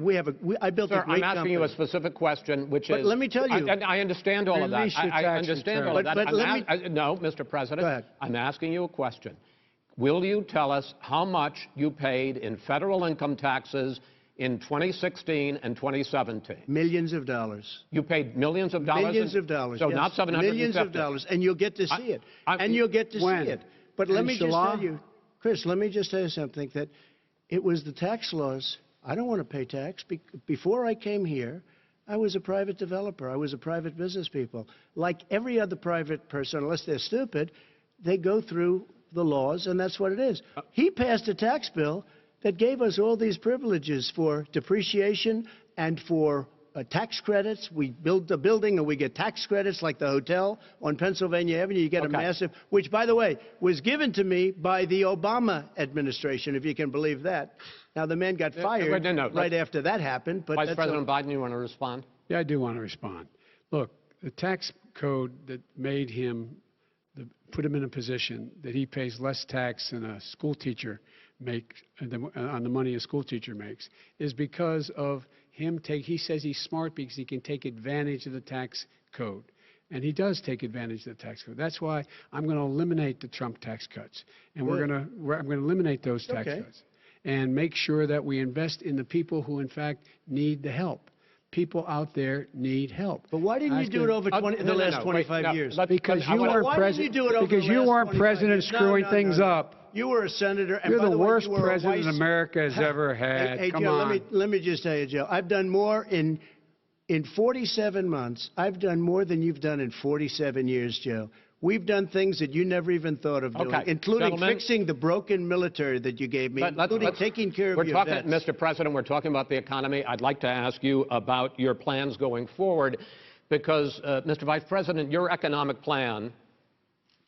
I built a great company. I'm asking you a specific question, which is... But let me tell you... I understand all of that. I understand all of that. No, Mr. President, go ahead. I'm asking you a question. Will you tell us how much you paid in federal income taxes in 2016 and 2017? Millions of dollars. You paid millions of dollars? Millions of dollars, So yes. not $750? Millions of dollars, and you'll get to see it. And you'll get to see it. But let me just tell you, Chris, let me just tell you something, that it was the tax laws. I don't want to pay tax. Before I came here, I was a private developer. I was a private business people. Like every other private person, unless they're stupid, they go through the laws, and that's what it is. He passed a tax bill that gave us all these privileges for depreciation and for tax credits. We build a building and we get tax credits, like the hotel on Pennsylvania Avenue. You get a massive, which, by the way, was given to me by the Obama administration, if you can believe that. Now, the man got fired right after that happened. But Vice President Biden, you want to respond? Yeah, I do want to respond. Look, the tax code that made him, put him in a position that he pays less tax than a school teacher on the money a school teacher makes, is because of him he says he's smart because he can take advantage of the tax code. And he does take advantage of the tax code. That's why I'm going to eliminate the Trump tax cuts. And I'm going to eliminate those tax cuts and make sure that we invest in the people who, in fact, need the help. People out there need help. But why didn't you do it over the last 25 years? Because you weren't president. Because you weren't president screwing things up. You were a senator. And You're by the way, worst you were president America has ever had. Hey, Come Joe, on. let me just tell you, Joe. I've done more in 47 months. I've done more than you've done in 47 years, Joe. We've done things that you never even thought of doing, including fixing the broken military that you gave me, including taking care of your vets. Mr. President, we're talking about the economy. I'd like to ask you about your plans going forward, because, Mr. Vice President, your economic plan,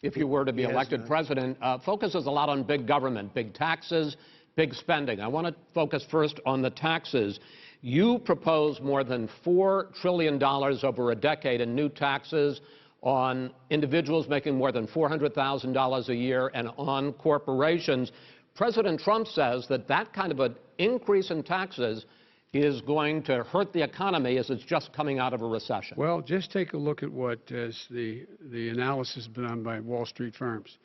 if you were to be elected president, focuses a lot on big government, big taxes, big spending. I want to focus first on the taxes. You propose more than $4 trillion over a decade in new taxes on individuals making more than $400,000 a year and on corporations. President Trump says that that kind of an increase in taxes is going to hurt the economy as it's just coming out of a recession. Well, just take a look at what the analysis done by Wall Street firms.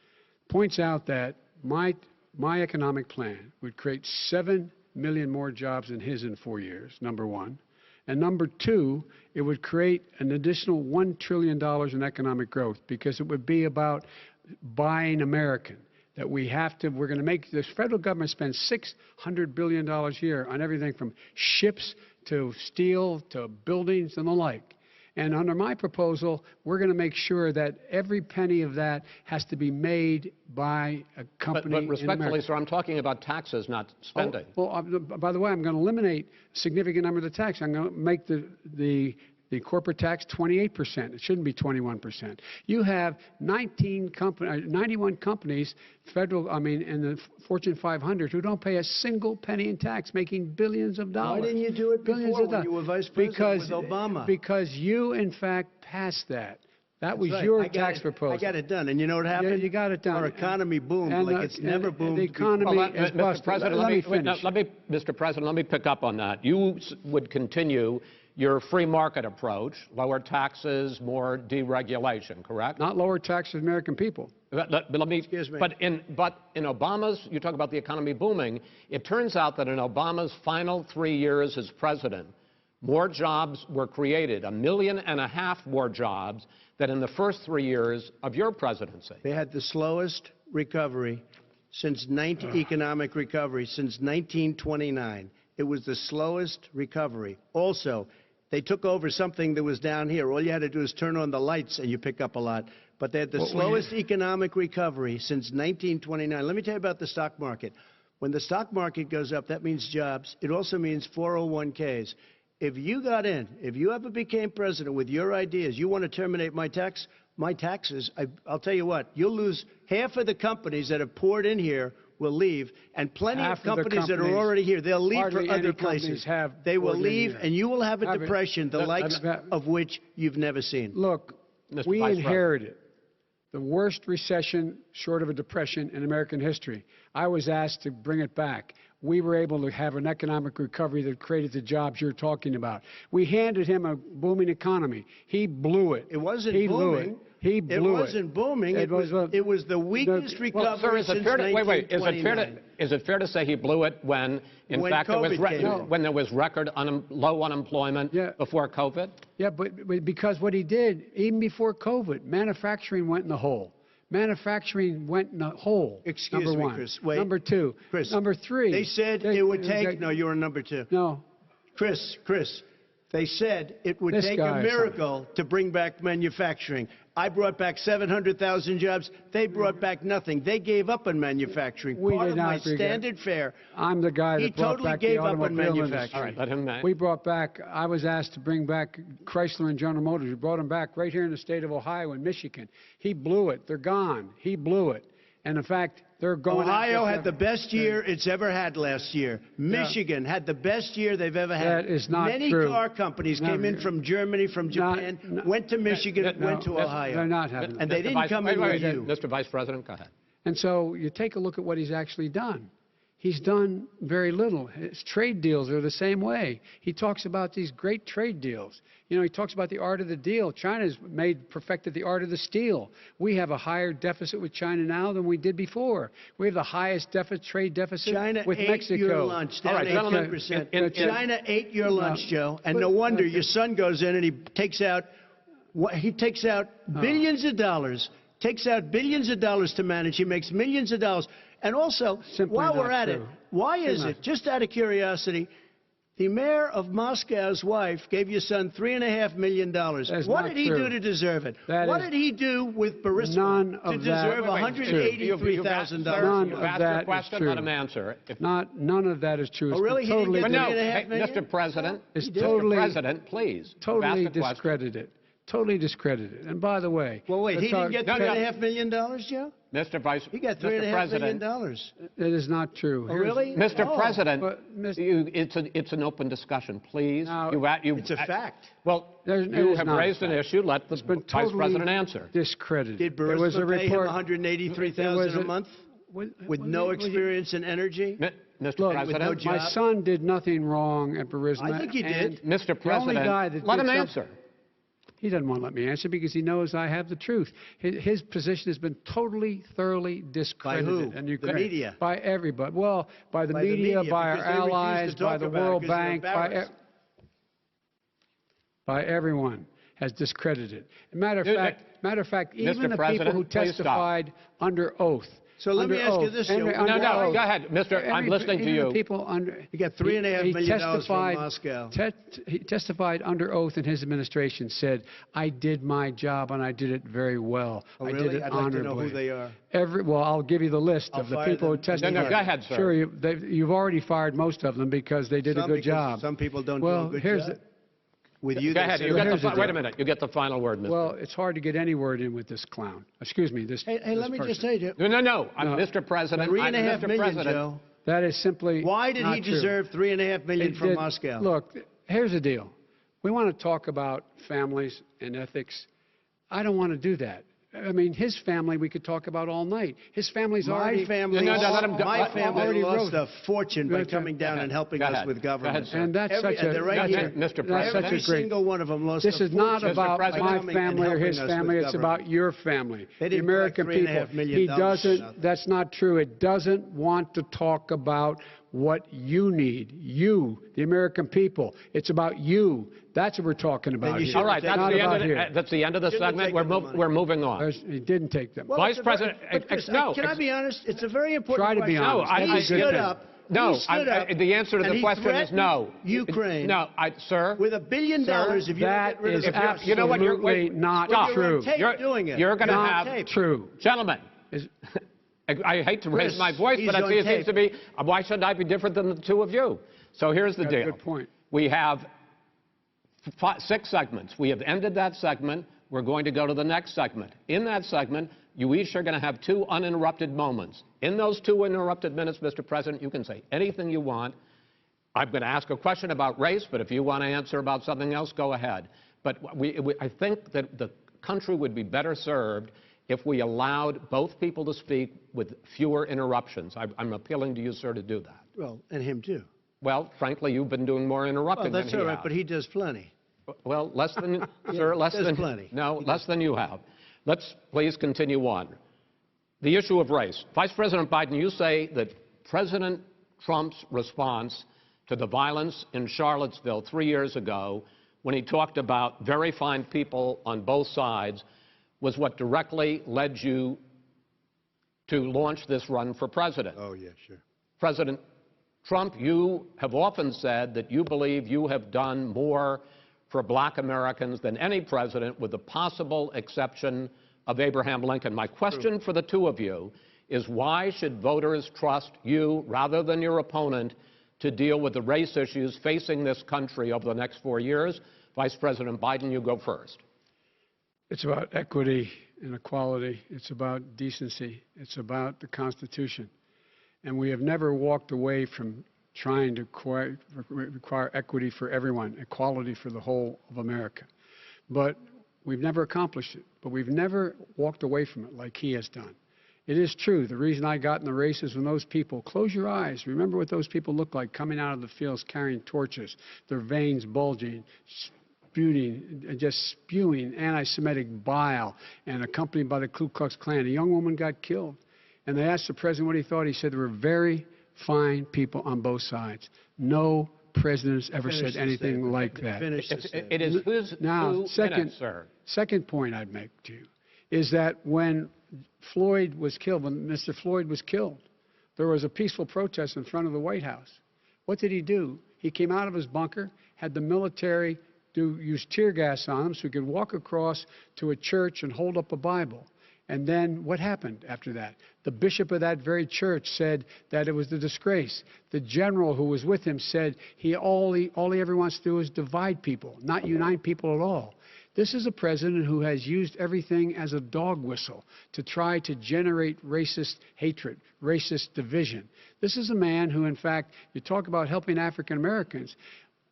Points out that my economic plan would create 7 million more jobs than his in 4 years, number one. And number two, it would create an additional $1 trillion in economic growth, because it would be about buying American. That we're going to make, the federal government spend $600 billion a year on everything from ships to steel to buildings and the like. And under my proposal, we're going to make sure that every penny of that has to be made by a company. But respectfully, sir, I'm talking about taxes, not spending. By the way, I'm going to eliminate a significant number of the tax. I'm going to make the corporate tax 28%. It shouldn't be 21%. You have 91 companies, in the Fortune 500, who don't pay a single penny in tax, making billions of dollars. Why didn't you do it before when you were vice president with Obama? Because you, in fact, passed that. That was your tax proposal. I got it done. And you know what happened? Yeah, you got it done. Our economy boomed like it's never boomed. The economy is busted. Mr. President, let me pick up on that. You would continue your free market approach, lower taxes, more deregulation, correct? Not lower taxes for American people. Excuse me. But in Obama's, you talk about the economy booming, it turns out that in Obama's final 3 years as president, more jobs were created, 1.5 million more jobs than in the first 3 years of your presidency. They had the slowest recovery economic recovery since 1929. It was the slowest recovery. Also, they took over something that was down here. All you had to do is turn on the lights and you pick up a lot. But they had the slowest economic recovery since 1929. Let me tell you about the stock market. When the stock market goes up, that means jobs. It also means 401ks. If you got in, if you ever became president with your ideas, you want to terminate my taxes, I'll tell you what, you'll lose half of the companies that have poured in here will leave, and plenty of companies that are already here, they'll leave for other places. They will leave, and you will have a depression, the likes of which you've never seen. Look, we inherited the worst recession short of a depression in American history. I was asked to bring it back. We were able to have an economic recovery that created the jobs you're talking about. We handed him a booming economy. He blew it. It wasn't booming. He blew it. It wasn't booming. It was the weakest recovery since 1929. Is it fair to say he blew it when fact, there was record low unemployment before COVID? Yeah, but because what he did, even before COVID, manufacturing went in the hole. Manufacturing went in a hole. Excuse number me, one. Chris. Wait. Number two. Chris. Number three. They said it would take. No, you were number two. No. Chris. They said it would This take guy a is miracle to bring back manufacturing. I brought back 700,000 jobs. They brought back nothing. They gave up on manufacturing. We Part did of not my agree. standard fare. I'm the guy He that brought totally back gave the up on automobile manufacturing. industry. All right, let him. We brought back, I was asked to bring back Chrysler and General Motors. We brought them back right here in the state of Ohio and Michigan. He blew it. They're gone. He blew it. And in fact, they're going. Ohio had the best year it's ever had last year. Michigan had the best year they've ever had. That is not Many true. car companies came in from Germany, from Japan, went to Michigan, went to Ohio. They're not having And they didn't come in with you. Mr. Vice President, go ahead. And so you take a look at what he's actually done. He's done very little. His trade deals are the same way. He talks about these great trade deals. You know, he talks about the art of the deal. China's perfected the art of the steal. We have a higher deficit with China now than we did before. We have the highest trade deficit China with ate Mexico. your lunch, down All right, gentlemen, 18%. China ate your lunch, Joe, and no wonder your son goes in and he takes out billions of dollars. Takes out billions of dollars to manage. He makes millions of dollars. And also, Simply while we're not at it, true. why is it, just out of curiosity, the mayor of Moscow's wife gave your son $3.5 million. What did he do to deserve it? What did he do with Burisma to deserve $183,000? None You've of asked that your is question, true. let him answer. None of that is true. Oh, really? He didn't get But no, $3.5 million? Mr. President, It's Mr. totally- President, please. You've Totally asked a question. discredited. Totally discredited. And by the way, Well, wait, he didn't get No, no. $3.5 million, Joe? Mr. Vice He got Mr. $3.5 million. President, it is not true. Oh, really? Mr. Oh. President, But, Mr. it's an open discussion, please. Now, It's a fact. Well, It you is have not a raised an fact. issue. Let the It's been Vice totally President answer. discredited. Did There was a Burisma pay him report. $183,000 a month with no experience in energy? Mr. Look, President, no my job? son did nothing wrong at Burisma. I think he did. and Mr. the only guy President, that let did him something- answer. He doesn't want to let me answer because he knows I have the truth. His position has been totally, thoroughly discredited. By who? And The media? By everybody. Well, by the By the media, media, by our because they refuse to allies, by talk the about it World because they're Bank, embarrassed. by everyone has discredited. Matter of fact, Mr. even the people President, who please stop. testified under oath. So let me ask you this, Joe. No, go ahead, Mr. I'm listening to even you. the people under, He got $3.5 million from testified- Moscow. He testified under oath in his administration, said, I did my job and I did it very well. Oh, I really? did it I'd like to know honorably. who they are. Well, I'll give you the list I'll of the fire people who them. testified. No, go ahead, sir. Sure, you've already fired most of them because they did a good Because job. Some people don't Well, do a good here's job. the- With you, Go they ahead. say You that. get here's the wait a deal. minute. You get the final word, Mr. Well, it's hard to get any word in with this clown. Excuse me, this Hey, let this me person. just say, Joe. No. Mr. President. $3.5 Mr. million, President. Joe. That is simply Why did not he true. deserve $3.5 million It from did- Moscow? Look, here's the deal. We want to talk about families and ethics. I don't want to do that. I mean, his family we could talk about all night. His family's My already... family, No, let him go. my family already lost wrote- a fortune by Okay. coming down and helping Go us ahead. with Go ahead, government. sir. And that's such a... they're right That's here. Mr. That's President. such Every a great... single one of them lost This a is not fortune about President. my coming and family or helping his us family. with It's government. about your family, They the didn't American collect $3.5 people. million He for doesn't... nothing. That's not true. It doesn't want to talk about what you need. You, the American people. It's about you. That's what we're talking about you here. should All right, Not that's the end of the Shouldn't have segment. taken the money. We're moving on. He didn't take them. Well, Vice it's a very- President, but Chris, no, can I be honest? It's a very important Try to be question. honest. No, That's He a good stood thing. up. No, he stood up, the answer to and the he question is threatened no. Ukraine No, sir. with $1 billion if you don't That get rid of is the press. You know what? absolutely not Stop. true. You're on tape doing it. You're going to You're on have tape. True. Gentlemen. Is- I hate to raise Chris, my voice, he's but on it seems tape. to be, why should I be different than the two of you? So here's the That's a deal. good point. We have 6 segments. We have ended that segment. We're going to go to the next segment. In that segment, you each are going to have 2 uninterrupted moments. In those 2 uninterrupted minutes, Mr. President, you can say anything you want. I'm going to ask a question about race, but if you want to answer about something else, go ahead. But I think that the country would be better served if we allowed both people to speak with fewer interruptions. I'm appealing to you, sir, to do that. Well, and him too. Well, frankly, you've been doing more interrupting Well, that's than all he right, has. but he does plenty. Well, less than, sir, less there's than, plenty. no, less than you have. Let's please continue on. The issue of race. Vice President Biden, you say that President Trump's response to the violence in Charlottesville 3 years ago, when he talked about very fine people on both sides, was what directly led you to launch this run for president. Oh, yeah, sure. President Trump, you have often said that you believe you have done more for black Americans than any president, with the possible exception of Abraham Lincoln. My question for the two of you is, why should voters trust you rather than your opponent to deal with the race issues facing this country over the next 4 years? Vice President Biden, you go first. It's about equity and equality. It's about decency. It's about the Constitution. And we have never walked away from trying to require equity for everyone, equality for the whole of America. But we've never accomplished it. But we've never walked away from it like he has done. It is true. The reason I got in the race is when those people, close your eyes, remember what those people looked like coming out of the fields carrying torches, their veins bulging, just spewing anti-Semitic bile, and accompanied by the Ku Klux Klan. A young woman got killed. And they asked the president what he thought. He said there were very fine people on both sides. No president has ever said anything like that. It is whose now, sir. Second point I'd make to you is that when Floyd was killed, when Mr. Floyd was killed, there was a peaceful protest in front of the White House. What did he do? He came out of his bunker, had the military use tear gas on him so he could walk across to a church and hold up a Bible. And then what happened after that? The bishop of that very church said that it was a disgrace. The general who was with him said all he ever wants to do is divide people, not unite people at all. This is a president who has used everything as a dog whistle to try to generate racist hatred, racist division. This is a man who, in fact, you talk about helping African Americans.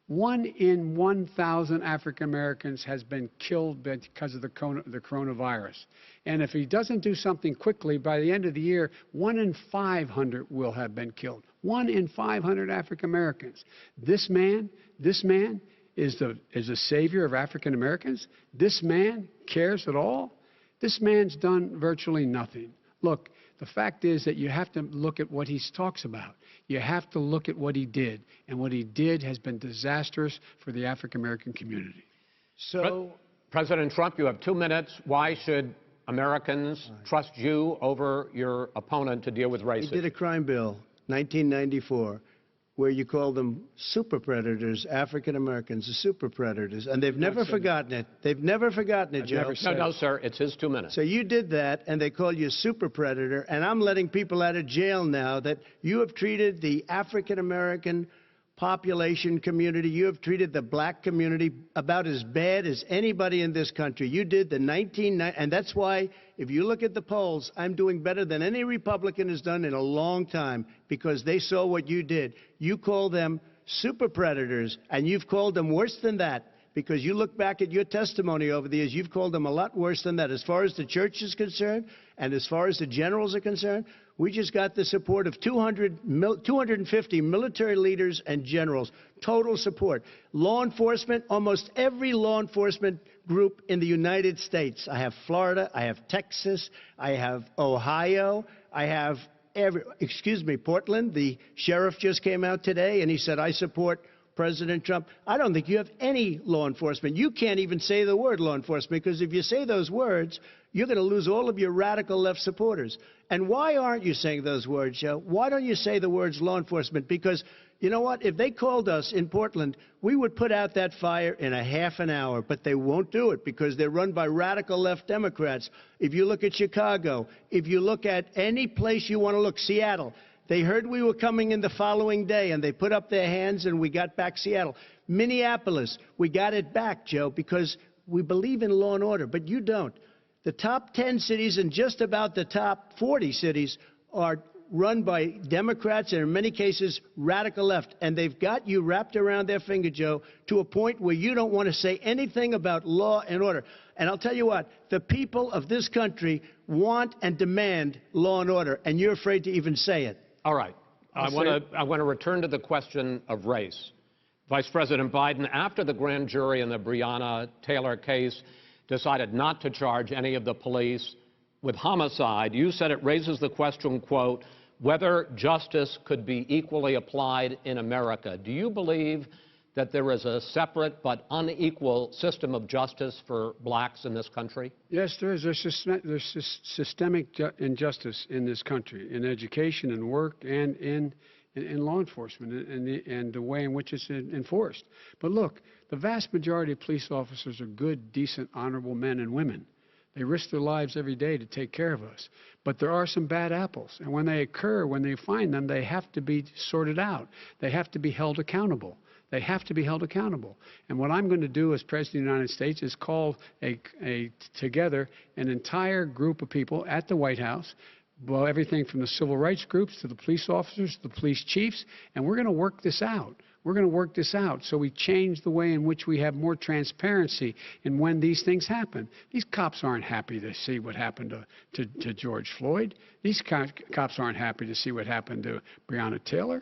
1 in 1,000 African Americans has been killed because of the coronavirus. And if he doesn't do something quickly, by the end of the year, 1 in 500 will have been killed. 1 in 500 African Americans. This man is the savior of African Americans. This man cares at all. This man's done virtually nothing. Look, the fact is that you have to look at what he talks about. You have to look at what he did. And what he did has been disastrous for the African American community. So, President Trump, you have 2 minutes. Why should Americans trust you over your opponent to deal with racism? he did a crime bill, 1994, where you call them super predators, African Americans, the super predators, and they've never forgotten it. They've never forgotten it, Joe. No, sir, it's his 2 minutes. So you did that, and they call you a super predator, and I'm letting people out of jail now that you have treated the African American population community, you have treated the black community about as bad as anybody in this country. You did the 1990, and that's why, if you look at the polls, I'm doing better than any Republican has done in a long time, because they saw what you did. You call them super predators, and you've called them worse than that, because you look back at your testimony over the years, you've called them a lot worse than that. As far as the church is concerned, and as far as the generals are concerned, we just got the support of 250 military leaders and generals, total support. Law enforcement, almost every law enforcement group in the United States. I have Florida, I have Texas, I have Ohio, I have Portland. The sheriff just came out today and he said, I support President Trump. I don't think you have any law enforcement. You can't even say the word law enforcement, because if you say those words, you're going to lose all of your radical left supporters. And why aren't you saying those words, Joe? Why don't you say the words law enforcement? Because, you know what, if they called us in Portland, we would put out that fire in a half an hour, but they won't do it because they're run by radical left Democrats. If you look at Chicago, if you look at any place you want to look, Seattle, they heard we were coming in the following day, and they put up their hands, and we got back Seattle. Minneapolis, we got it back, Joe, because we believe in law and order, but you don't. The top 10 cities and just about the top 40 cities are run by Democrats and, in many cases, radical left. And they've got you wrapped around their finger, Joe, to a point where you don't want to say anything about law and order. And I'll tell you what, the people of this country want and demand law and order, and you're afraid to even say it. All right. I want to return to the question of race. Vice President Biden, after the grand jury in the Breonna Taylor case decided not to charge any of the police with homicide, you said it raises the question, quote, whether justice could be equally applied in America. Do you believe that there is a separate but unequal system of justice for blacks in this country? Yes, there is. There's systemic injustice in this country, in education and work and in law enforcement and the way in which it's enforced. But look, the vast majority of police officers are good, decent, honorable men and women. They risk their lives every day to take care of us. But there are some bad apples. And when they occur, when they find them, they have to be sorted out. They have to be held accountable. They have to be held accountable. And what I'm going to do as President of the United States is call together an entire group of people at the White House, well, everything from the civil rights groups to the police officers, to the police chiefs, and we're going to work this out. We're going to work this out so we change the way in which we have more transparency in when these things happen. These cops aren't happy to see what happened to George Floyd. These cops aren't happy to see what happened to Breonna Taylor.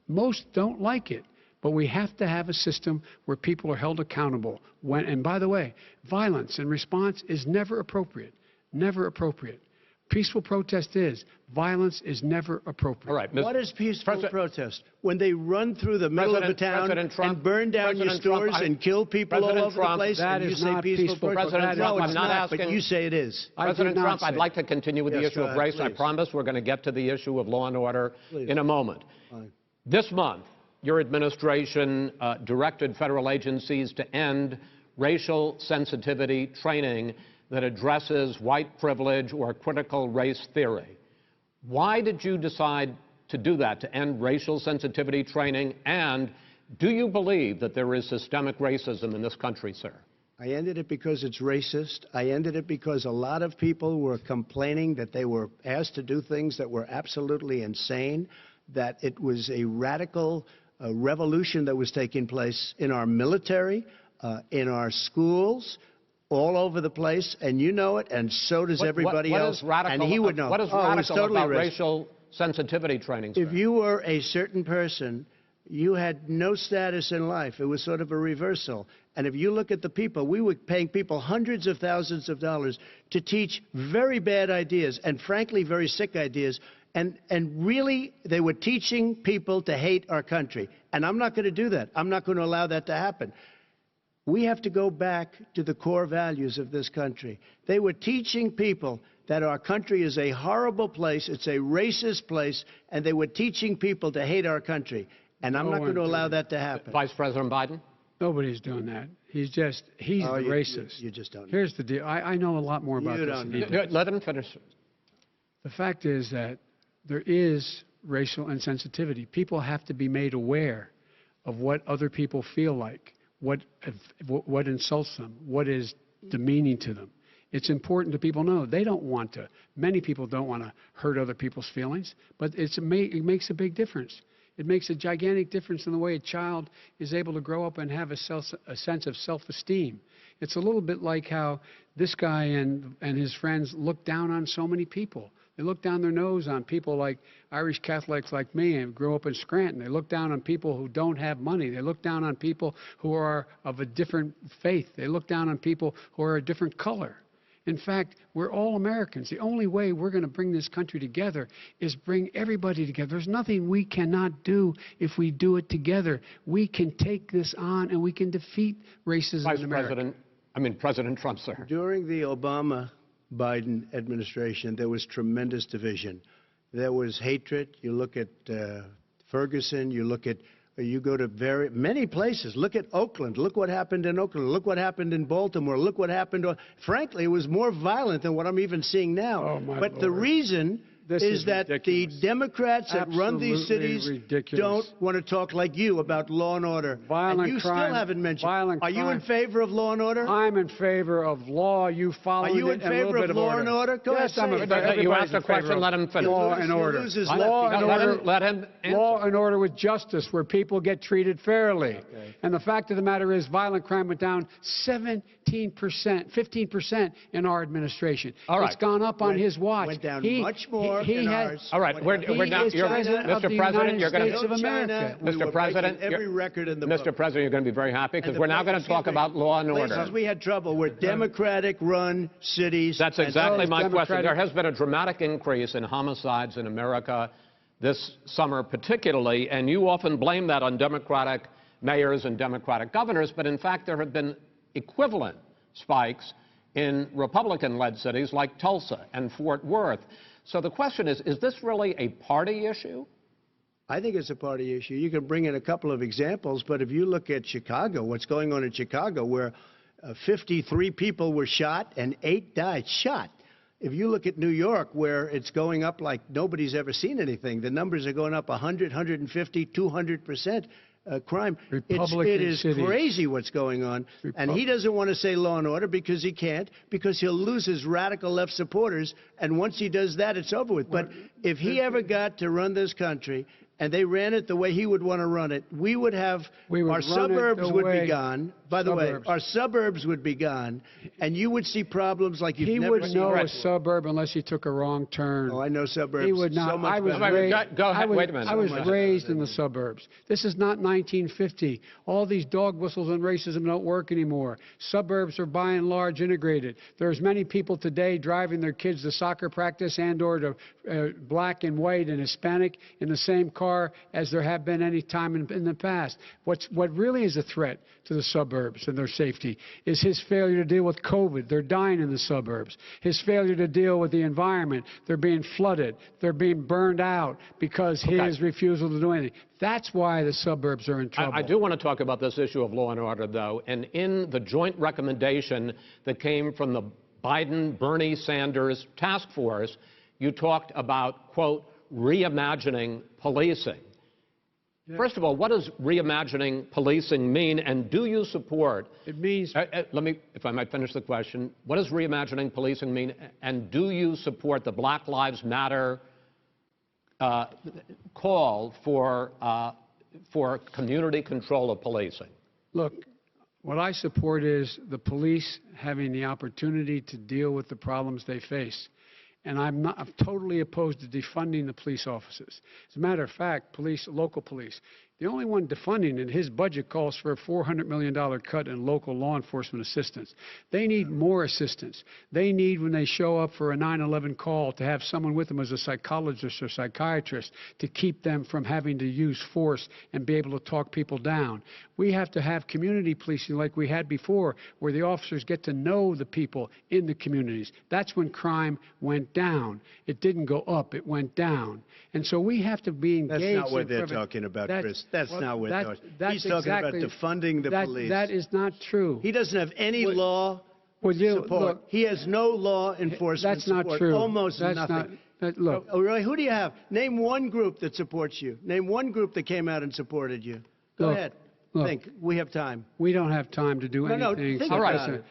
Most don't like it. But we have to have a system where people are held accountable. And by the way, violence in response is never appropriate. Never appropriate. Peaceful protest is. Violence is never appropriate. All right, what is peaceful protest? When they run through the middle of the town and burn down your stores and kill people all over the place, that and you is say not peaceful protest? President Trump, I'm not asking. But you say it is. President Trump, I'd like to continue with the issue of race. Please. I promise we're going to get to the issue of law and order in a moment. Fine. This month, your administration directed federal agencies to end racial sensitivity training that addresses white privilege or critical race theory. Why did you decide to do that, to end racial sensitivity training? And do you believe that there is systemic racism in this country, sir? I ended it because it's racist. I ended it because a lot of people were complaining that they were asked to do things that were absolutely insane, that it was a radical revolution that was taking place in our military, in our schools, all over the place, and you know it, and so does everybody else, and he would know. What is radical about racial sensitivity training, sir? If you were a certain person, you had no status in life. It was sort of a reversal. And if you look at the people, we were paying people hundreds of thousands of dollars to teach very bad ideas, and frankly, very sick ideas, and really, they were teaching people to hate our country. And I'm not going to do that. I'm not going to allow that to happen. We have to go back to the core values of this country. They were teaching people that our country is a horrible place, it's a racist place, and they were teaching people to hate our country. And I'm not going to allow that to happen. Vice President Biden? Nobody's doing that. He's the racist. You just don't know. Here's the deal. I know a lot more about this than he does. Let him finish. The fact is that there is racial insensitivity. People have to be made aware of what other people feel like, what insults them, what is demeaning to them. It's important that people know they don't want to. Many people don't want to hurt other people's feelings, but it makes a big difference. It makes a gigantic difference in the way a child is able to grow up and have a sense of self-esteem. It's a little bit like how this guy and his friends look down on so many people. They look down their nose on people like Irish Catholics like me and grew up in Scranton. They look down on people who don't have money. They look down on people who are of a different faith. They look down on people who are a different color. In fact, we're all Americans. The only way we're going to bring this country together is bring everybody together. There's nothing we cannot do if we do it together. We can take this on and we can defeat racism in America. President Trump, sir. During the Obama-Biden administration, there was tremendous division. There was hatred. You look at Ferguson, you go to many places. Look at Oakland. Look what happened in Oakland. Look what happened in Baltimore. Look what happened. Frankly, it was more violent than what I'm even seeing now. Oh, my but Lord. The reason is that ridiculous. the Democrats that run these cities ridiculous. don't want to talk like you about law and order. Violent and you crime, still haven't mentioned. violent Are you crime. in favor of law and order? I'm in favor of law. You follow it. Are you in favor of law and order? Go yes, ahead, I'm say in it. favor. You asked a question, let him finish. Law and order. Law and order. Let him answer. Law and order with justice, where people get treated fairly. Okay. And the fact of the matter is, violent crime went down 15% in our administration. All right. It's gone up on his watch. Went down much more he in had, ours. All right, we're now. Mr. President, you're going to. Mr. President, every record in the book. Mr. President, you're going to be very happy because we're now going to talk about law and order. Places we had trouble were Democratic-run cities. That's exactly my question. Democratic. There has been a dramatic increase in homicides in America this summer particularly, and you often blame that on Democratic mayors and Democratic governors, but in fact there have been equivalent spikes in Republican-led cities like Tulsa and Fort Worth. So the question is this really a party issue? I think it's a party issue. You can bring in a couple of examples, but if you look at Chicago, what's going on in Chicago, where 53 people were shot and 8 died, shot. If you look at New York, where it's going up like nobody's ever seen anything, the numbers are going up 100, 150, 200%. Crime. It is crazy what's going on. And he doesn't want to say law and order because he can't, because he'll lose his radical left supporters. And once he does that, it's over with. But if he ever got to run this country and they ran it the way he would want to run it, we would have our suburbs would be gone. By the way, our suburbs would be gone, and you would see problems like you've never seen. He would know a suburb unless he took a wrong turn. Oh, I know suburbs. He would not. So much Go ahead. Wait a minute. I was raised in the suburbs. This is not 1950. All these dog whistles and racism don't work anymore. Suburbs are by and large integrated. There's many people today driving their kids to soccer practice and or to black and white and Hispanic in the same car as there have been any time in the past. What really is a threat to the suburbs and their safety is his failure to deal with COVID. They're dying in the suburbs. His failure to deal with the environment. They're being flooded. They're being burned out because his refusal to do anything. That's why the suburbs are in trouble. I do want to talk about this issue of law and order, though. And in the joint recommendation that came from the Biden-Bernie Sanders task force, you talked about, quote, reimagining policing. First of all, what does reimagining policing mean, and do you support? It means. Let me, if I might finish the question. What does reimagining policing mean, and do you support the Black Lives Matter call for community control of policing? Look, what I support is the police having the opportunity to deal with the problems they face. And I'm totally opposed to defunding the police officers. As a matter of fact, local police, the only one defunding it, his budget calls for a $400 million cut in local law enforcement assistance. They need more assistance. They need, when they show up for a 9/11 call, to have someone with them as a psychologist or psychiatrist to keep them from having to use force and be able to talk people down. We have to have community policing like we had before, where the officers get to know the people in the communities. That's when crime went down. It didn't go up, it went down. And so we have to be engaged. That's not what they're talking about, Chris. That's not what he's talking about, defunding the police. That is not true. He doesn't have any law support. Look, he has no law enforcement support. That's not true. Almost nothing. Look. Oh, really? Who do you have? Name one group that supports you. Name one group that came out and supported you. Go ahead. Think. We have time. We don't have time to do anything. No, think all right.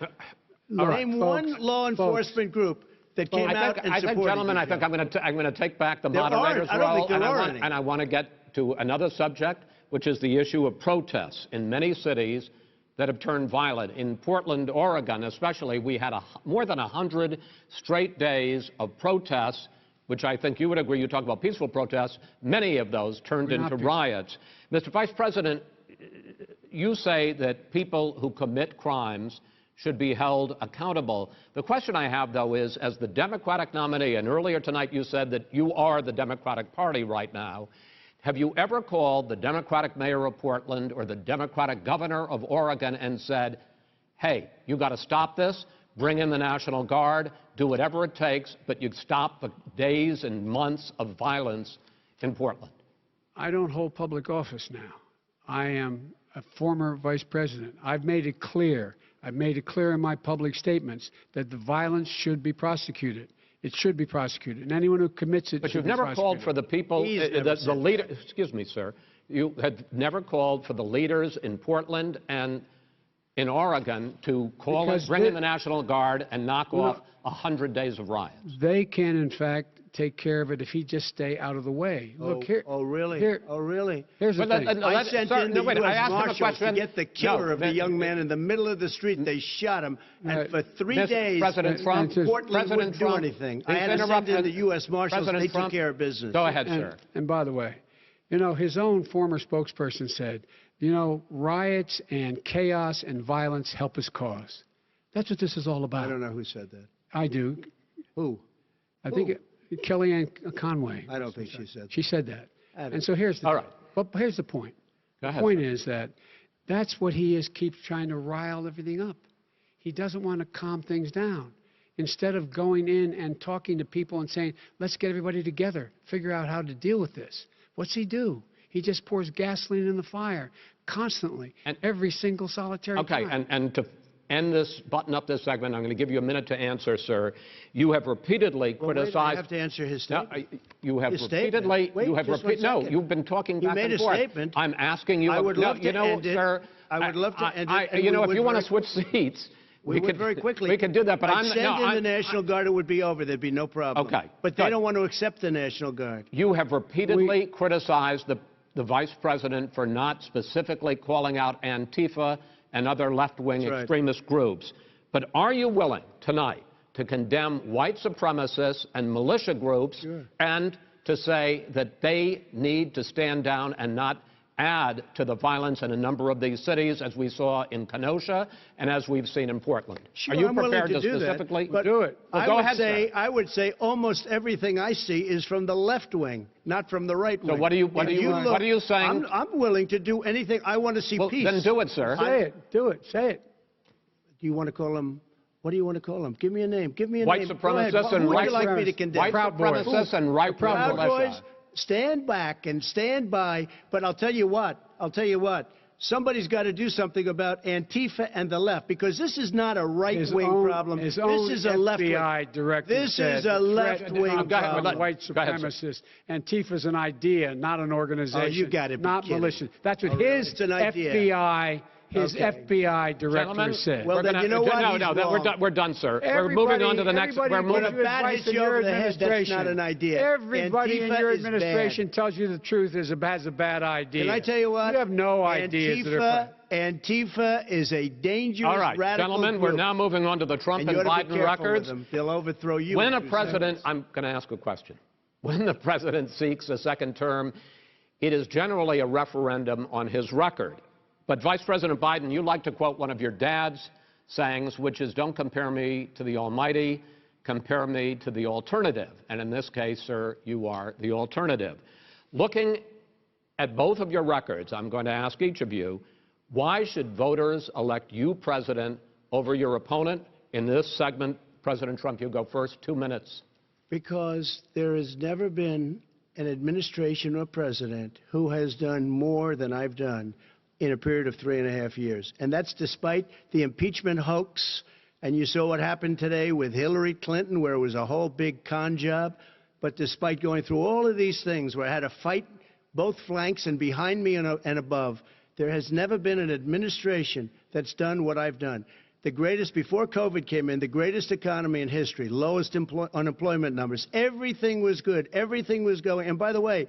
Name one law enforcement group that came out and supported you. Gentlemen, I think I'm going to take back the moderator's role, and I want to get to another subject, which is the issue of protests in many cities that have turned violent. In Portland, Oregon especially, we had more than 100 straight days of protests, which I think you would agree. You talk about peaceful protests. Many of those turned into riots. Mr. Vice President, you say that people who commit crimes should be held accountable. The question I have, though, is, as the Democratic nominee, and earlier tonight you said that you are the Democratic Party right now, have you ever called the Democratic mayor of Portland or the Democratic governor of Oregon and said, hey, you got to stop this, bring in the National Guard, do whatever it takes, but you stop the days and months of violence in Portland? I don't hold public office now. I am a former vice president. I've made it clear in my public statements that the violence should be prosecuted. It should be prosecuted, and anyone who commits it. But you've never called for the people, the leader. Excuse me, sir. You had never called for the leaders in Portland and in Oregon to call and bring in the National Guard and knock off 100 days of riots. They can, in fact, take care of it if he just stay out of the way. Look here. Oh, really? Oh, really? Here's the thing. I sent in the U.S. Marshals to get the killer of the young man in the middle of the street. They shot him, and for 3 days, President Trump, Portland wouldn't do anything. I had to send in the U.S. Marshals. They took care of business. Go ahead, sir. And by the way, you know, his own former spokesperson said, you know, riots and chaos and violence help his cause. That's what this is all about. I don't know who said that. I do. Who? I think Kellyanne Conway. I don't think she said that. She said that. And so here's the all right. But here's the point. Go ahead, the point is that That's what he is, keeps trying to rile everything up. He doesn't want to calm things down. Instead of going in and talking to people and saying, let's get everybody together, figure out how to deal with this. What's he do? He just pours gasoline in the fire constantly, and every single solitary time. Okay, and to end this, button up this segment, I'm going to give you a minute to answer, sir. You have repeatedly criticized... Wait, I have to answer his statement. No, you have his repeatedly... Statement. Wait, you have just 1 no, second. you've been talking back and forth. You made a statement. I'm asking you... I would love to end it. Sir, I would love to end it. You know, if you want to switch seats... We could very quickly. We could do that, but I'd send in the National Guard, it would be over. There'd be no problem. Okay. But they don't want to accept the National Guard. You have repeatedly criticized the Vice President for not specifically calling out Antifa and other left-wing extremist groups. But are you willing tonight to condemn white supremacists and militia groups and to say that they need to stand down and not add to the violence in a number of these cities, as we saw in Kenosha and as we've seen in Portland? Sure, are you I'm prepared willing to do specifically that, do it? Well, go ahead, sir. I would say almost everything I see is from the left wing, not from the right wing. So what are you saying? I'm willing to do anything. I want to see peace. Then do it, sir. Say it. Do it. Say it. Do you want to call them? What do you want to call them? Give me a name. Give me a white name. Supremacists and who would you like me to condemn? White supremacists and right Proud militia. Boys, stand back and stand by. But I'll tell you what. Somebody's got to do something about Antifa and the left, because this is not a right-wing problem. This is a left-wing. FBI director This is a left-wing problem. White supremacists. Antifa's an idea, not an organization. Oh, you got to be not kidding. militia. That's what his FBI. FBI director Gentlemen, said. Well, then you know what? We're done, sir. We're moving on to the next. We're moving. When a bat hits you over the head, that's not an idea. Everybody in your administration tells you the truth has a bad idea. Can I tell you what? You have no ideas. Antifa is a dangerous, all right, radical gentlemen, group. we're now moving on to the Trump and Biden records. They'll overthrow you. When a president, I'm going to ask a question. When the president seeks a second term, it is generally a referendum on his record. But Vice President Biden, you like to quote one of your dad's sayings, which is, don't compare me to the Almighty, compare me to the alternative. And in this case, sir, you are the alternative. Looking at both of your records, I'm going to ask each of you, why should voters elect you president over your opponent? In this segment, President Trump, you go first, 2 minutes. Because there has never been an administration or president who has done more than I've done in a period of 3.5 years. And that's despite the impeachment hoax. And you saw what happened today with Hillary Clinton, where it was a whole big con job. But despite going through all of these things, where I had to fight both flanks and behind me and above, there has never been an administration that's done what I've done. The greatest, before COVID came in, the greatest economy in history, lowest unemployment numbers. Everything was good. Everything was going. And by the way,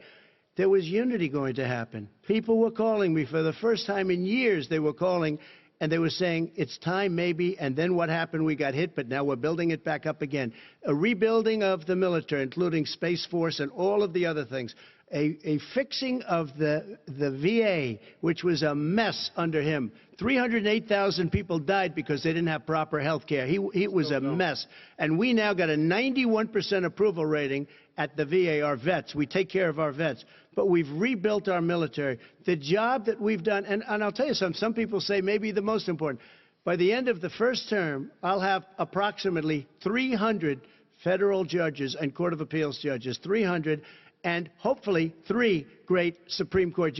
there was unity going to happen. People were calling me for the first time in years. They were calling, and they were saying, it's time maybe. And then what happened? We got hit, but now we're building it back up again. A rebuilding of the military, including Space Force and all of the other things. A fixing of the VA, which was a mess under him. 308,000 people died because they didn't have proper health care. It was a mess. And we now got a 91% approval rating at the VA, our vets. We take care of our vets. But we've rebuilt our military. The job that we've done, and I'll tell you something, some people say maybe the most important. By the end of the first term, I'll have approximately 300 federal judges and Court of Appeals judges, 300, and hopefully 3 great Supreme Court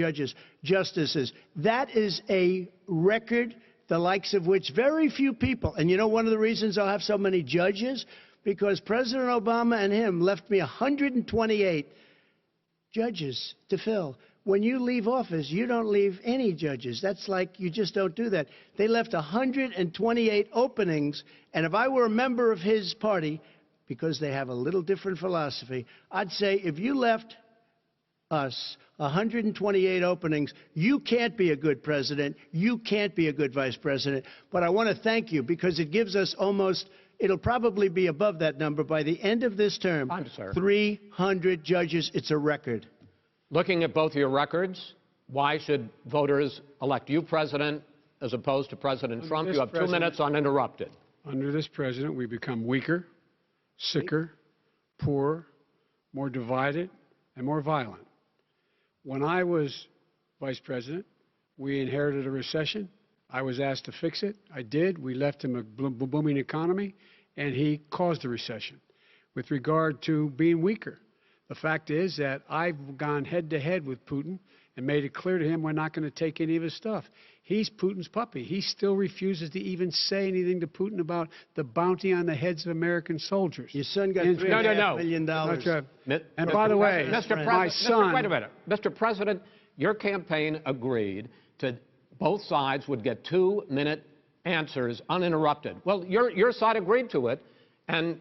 justices. That is a record, the likes of which very few people, and you know one of the reasons I'll have so many judges? Because President Obama and him left me 128 judges to fill. When you leave office, you don't leave any judges. That's like you just don't do that. They left 128 openings, and if I were a member of his party, because they have a little different philosophy, I'd say if you left us 128 openings, you can't be a good president, you can't be a good vice president. But I want to thank you because it gives us almost, it'll probably be above that number by the end of this term. 300 judges. It's a record. Looking at both your records, why should voters elect you president as opposed to President Trump? You have 2 minutes uninterrupted. Under this president, we become weaker, sicker, poorer, more divided, and more violent. When I was vice president, We inherited a recession. I was asked to fix it. I did. We left him a booming economy, and he caused the recession. With regard to being weaker, the fact is that I've gone head-to-head with Putin and made it clear to him we're not going to take any of his stuff. He's Putin's puppy. He still refuses to even say anything to Putin about the bounty on the heads of American soldiers. Your son got $3.5 million. That's right. And by the way, my son... Wait a minute. Mr. President, your campaign agreed to both sides would get 2-minute answers uninterrupted. Well, your side agreed to it, and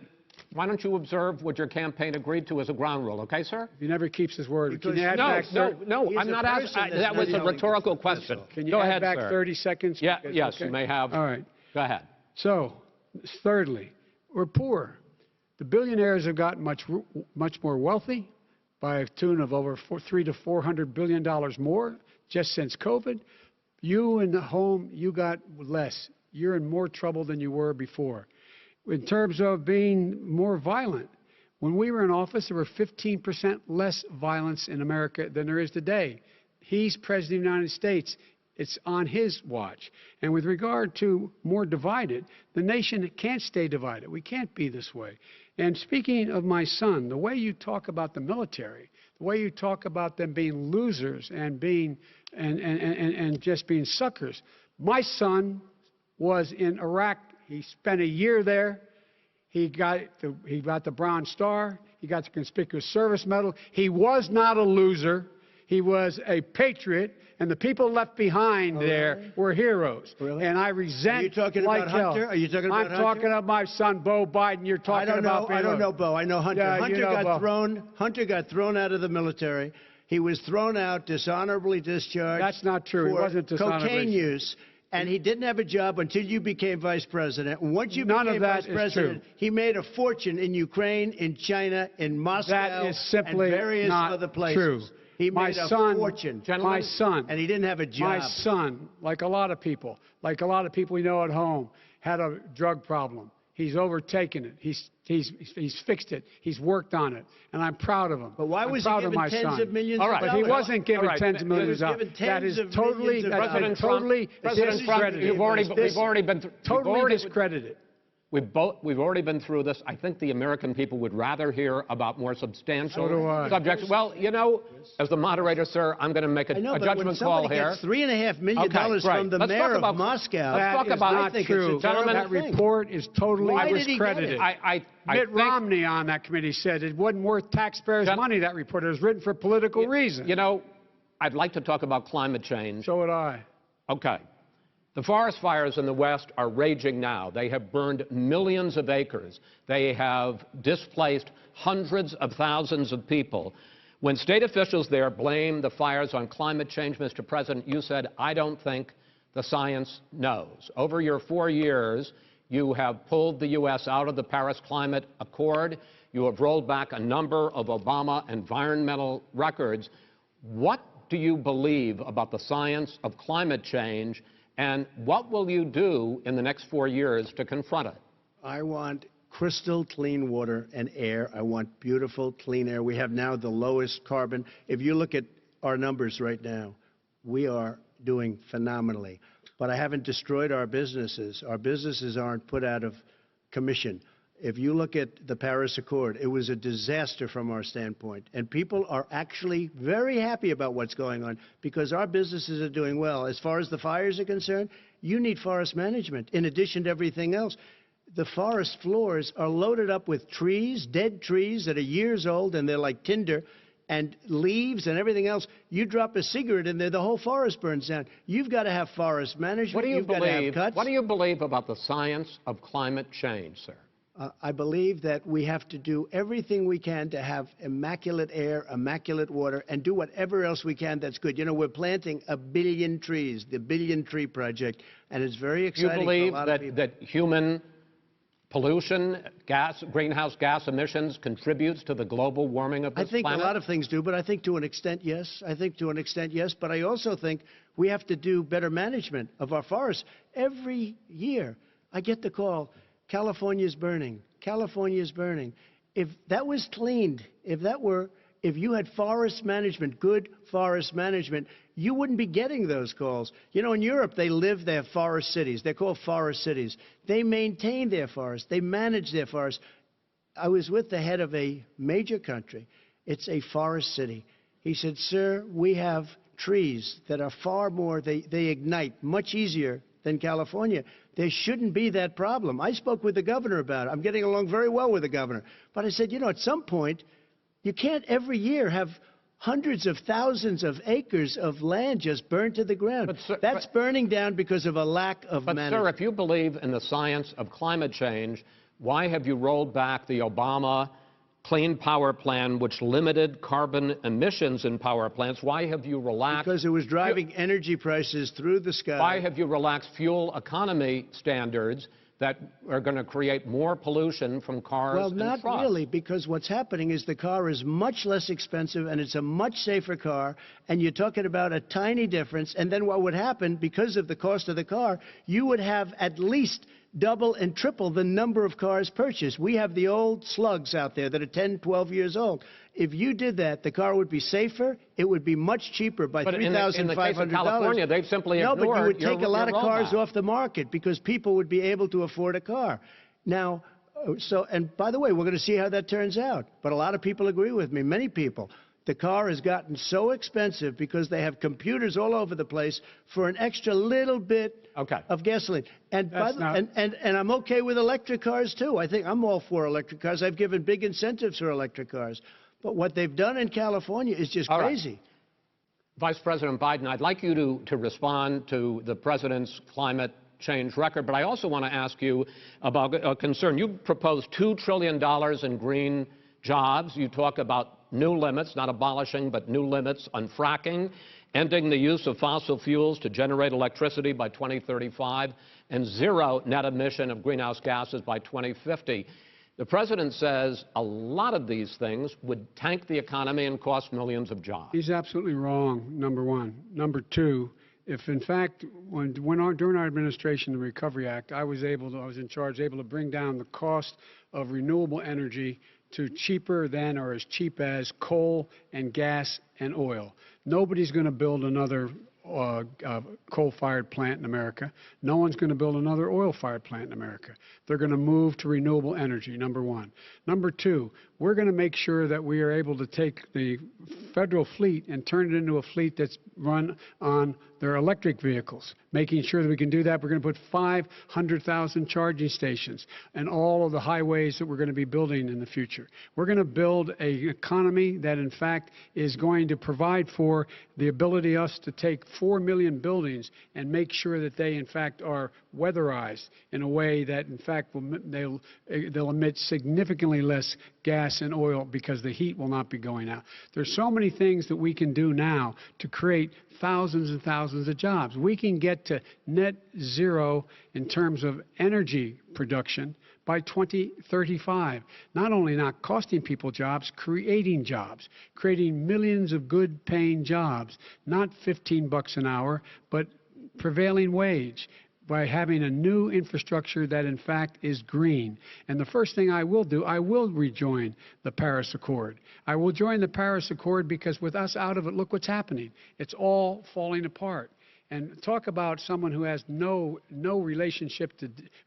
why don't you observe what your campaign agreed to as a ground rule, okay, sir? He never keeps his word. Because Can you add no, I'm not asking. That was a rhetorical question. Can you Go add ahead, back sir. 30 seconds? Yeah, yes, okay. you may have. All right. Go ahead. So, thirdly, we're poor. The billionaires have gotten much more wealthy by a tune of over $300 to $400 billion more just since COVID. You in the home, you got less. You're in more trouble than you were before. In terms of being more violent, when we were in office, there were 15% less violence in America than there is today. He's President of the United States. It's on his watch. And with regard to more divided, the nation can't stay divided. We can't be this way. And speaking of my son, the way you talk about the military, the way you talk about them being losers and being and just being suckers. My son was in Iraq. He spent a year there. He got the Bronze Star. He got the Conspicuous Service Medal. He was not a loser. He was a patriot, and the people left behind there were heroes. Really? And I resent. Are you talking about Hunter? Are you talking about Hunter? I'm talking about my son, Beau Biden. You're talking about. I don't know Beau. I know Hunter. Yeah, Hunter got thrown out of the military. He was thrown out, dishonorably discharged. That's not true. He wasn't dishonorably. Cocaine use. And he didn't have a job until you became vice president. And once you became vice president, he made a fortune in Ukraine, in China, in Moscow, that is simply and various not other places. True. He made a fortune. My son. And he didn't have a job. My son, like a lot of people we know at home, had a drug problem. He's overtaken it. He's fixed it. He's worked on it. And I'm proud of him. But why was he given tens of millions of dollars? But he wasn't given tens of millions of dollars. That is totally discredited. We've already been totally discredited. We've already been through this. I think the American people would rather hear about more substantial subjects. Well, you know, as the moderator, sir, I'm going to make a judgment call here. Gets $3.5 million from the mayor of Moscow. That is not true. Gentlemen, that report is totally discredited. Mitt Romney on that committee said it wasn't worth taxpayers' money, that report. It was written for political reasons. You know, I'd like to talk about climate change. So would I. Okay. The forest fires in the West are raging now. They have burned millions of acres. They have displaced hundreds of thousands of people. When state officials there blame the fires on climate change, Mr. President, you said, I don't think the science knows. Over your 4 years, you have pulled the U.S. out of the Paris Climate Accord. You have rolled back a number of Obama environmental records. What do you believe about the science of climate change? And what will you do in the next 4 years to confront it? I want crystal clean water and air. I want beautiful, clean air. We have now the lowest carbon. If you look at our numbers right now, we are doing phenomenally. But I haven't destroyed our businesses. Our businesses aren't put out of commission. If you look at the Paris Accord, it was a disaster from our standpoint. And people are actually very happy about what's going on because our businesses are doing well. As far as the fires are concerned, you need forest management in addition to everything else. The forest floors are loaded up with trees, dead trees that are years old, and they're like tinder, and leaves and everything else. You drop a cigarette in there, the whole forest burns down. You've got to have forest management. What do you believe? What do you believe about the science of climate change, sir? I believe that we have to do everything we can to have immaculate air, immaculate water, and do whatever else we can that's good. You know, we're planting 1 billion trees, the Billion Tree Project, and it's very exciting for a lot of people. You believe that human pollution, greenhouse gas emissions contributes to the global warming of this planet? I think a lot of things do, but I think to an extent, yes. But I also think we have to do better management of our forests. Every year, I get the call, California's burning. California's burning. If that was cleaned, if that were if you had forest management, good forest management, you wouldn't be getting those calls. You know, in Europe, they have forest cities. They're called forest cities. They maintain their forests. They manage their forests. I was with the head of a major country. It's a forest city. He said, sir, we have trees that are far more, they ignite much easier than California. There shouldn't be that problem. I spoke with the governor about it. I'm getting along very well with the governor. But I said, you know, at some point, you can't every year have hundreds of thousands of acres of land just burned to the ground. But, sir, that's burning down because of a lack of management. But, sir, if you believe in the science of climate change, why have you rolled back the Obama Clean Power Plan, which limited carbon emissions in power plants? Why have you relaxed? Because it was driving energy prices through the sky. Why have you relaxed fuel economy standards that are going to create more pollution from cars and trucks? Well, not really, because what's happening is the car is much less expensive and it's a much safer car, and you're talking about a tiny difference. And then what would happen, because of the cost of the car, you would have at least double and triple the number of cars purchased. We have the old slugs out there that are 10, 12 years old. If you did that, the car would be safer. It would be much cheaper by $3,500. In the case of California, they've simply ignored No, but you would take a lot of cars rollback off the market because people would be able to afford a car. Now, and by the way, we're going to see how that turns out. But a lot of people agree with me, many people. The car has gotten so expensive because they have computers all over the place for an extra little bit of gasoline. And, and I'm okay with electric cars, too. I think I'm all for electric cars. I've given big incentives for electric cars. But what they've done in California is just crazy. Right. Vice President Biden, I'd like you to respond to the president's climate change record, but I also want to ask you about a concern. You proposed $2 trillion in green jobs. You talk about new limits, not abolishing, but new limits on fracking, ending the use of fossil fuels to generate electricity by 2035, and zero net emission of greenhouse gases by 2050. The president says a lot of these things would tank the economy and cost millions of jobs. He's absolutely wrong, number one. Number two, if in fact, during our administration, the Recovery Act, I was in charge, able to bring down the cost of renewable energy to cheaper than or as cheap as coal and gas and oil. Nobody's going to build another coal-fired plant in America. No one's going to build another oil-fired plant in America. They're going to move to renewable energy, number one. Number two, we're going to make sure that we are able to take the federal fleet and turn it into a fleet that's run on their electric vehicles. Making sure that we can do that, we're going to put 500,000 charging stations and all of the highways that we're going to be building in the future. We're going to build an economy that, in fact, is going to provide for the ability us to take 4 million buildings and make sure that they, in fact, are weatherized in a way that, in fact, they'll emit significantly less gas and oil because the heat will not be going out. There's so many things that we can do now to create thousands and thousands of jobs. We can get to net zero in terms of energy production by 2035. Not only not costing people jobs, creating millions of good paying jobs, not $15 an hour, but prevailing wage, by having a new infrastructure that, in fact, is green. And the first thing I will do, I will rejoin the Paris Accord. I will join the Paris Accord because with us out of it, look what's happening. It's all falling apart. And talk about someone who has no relationship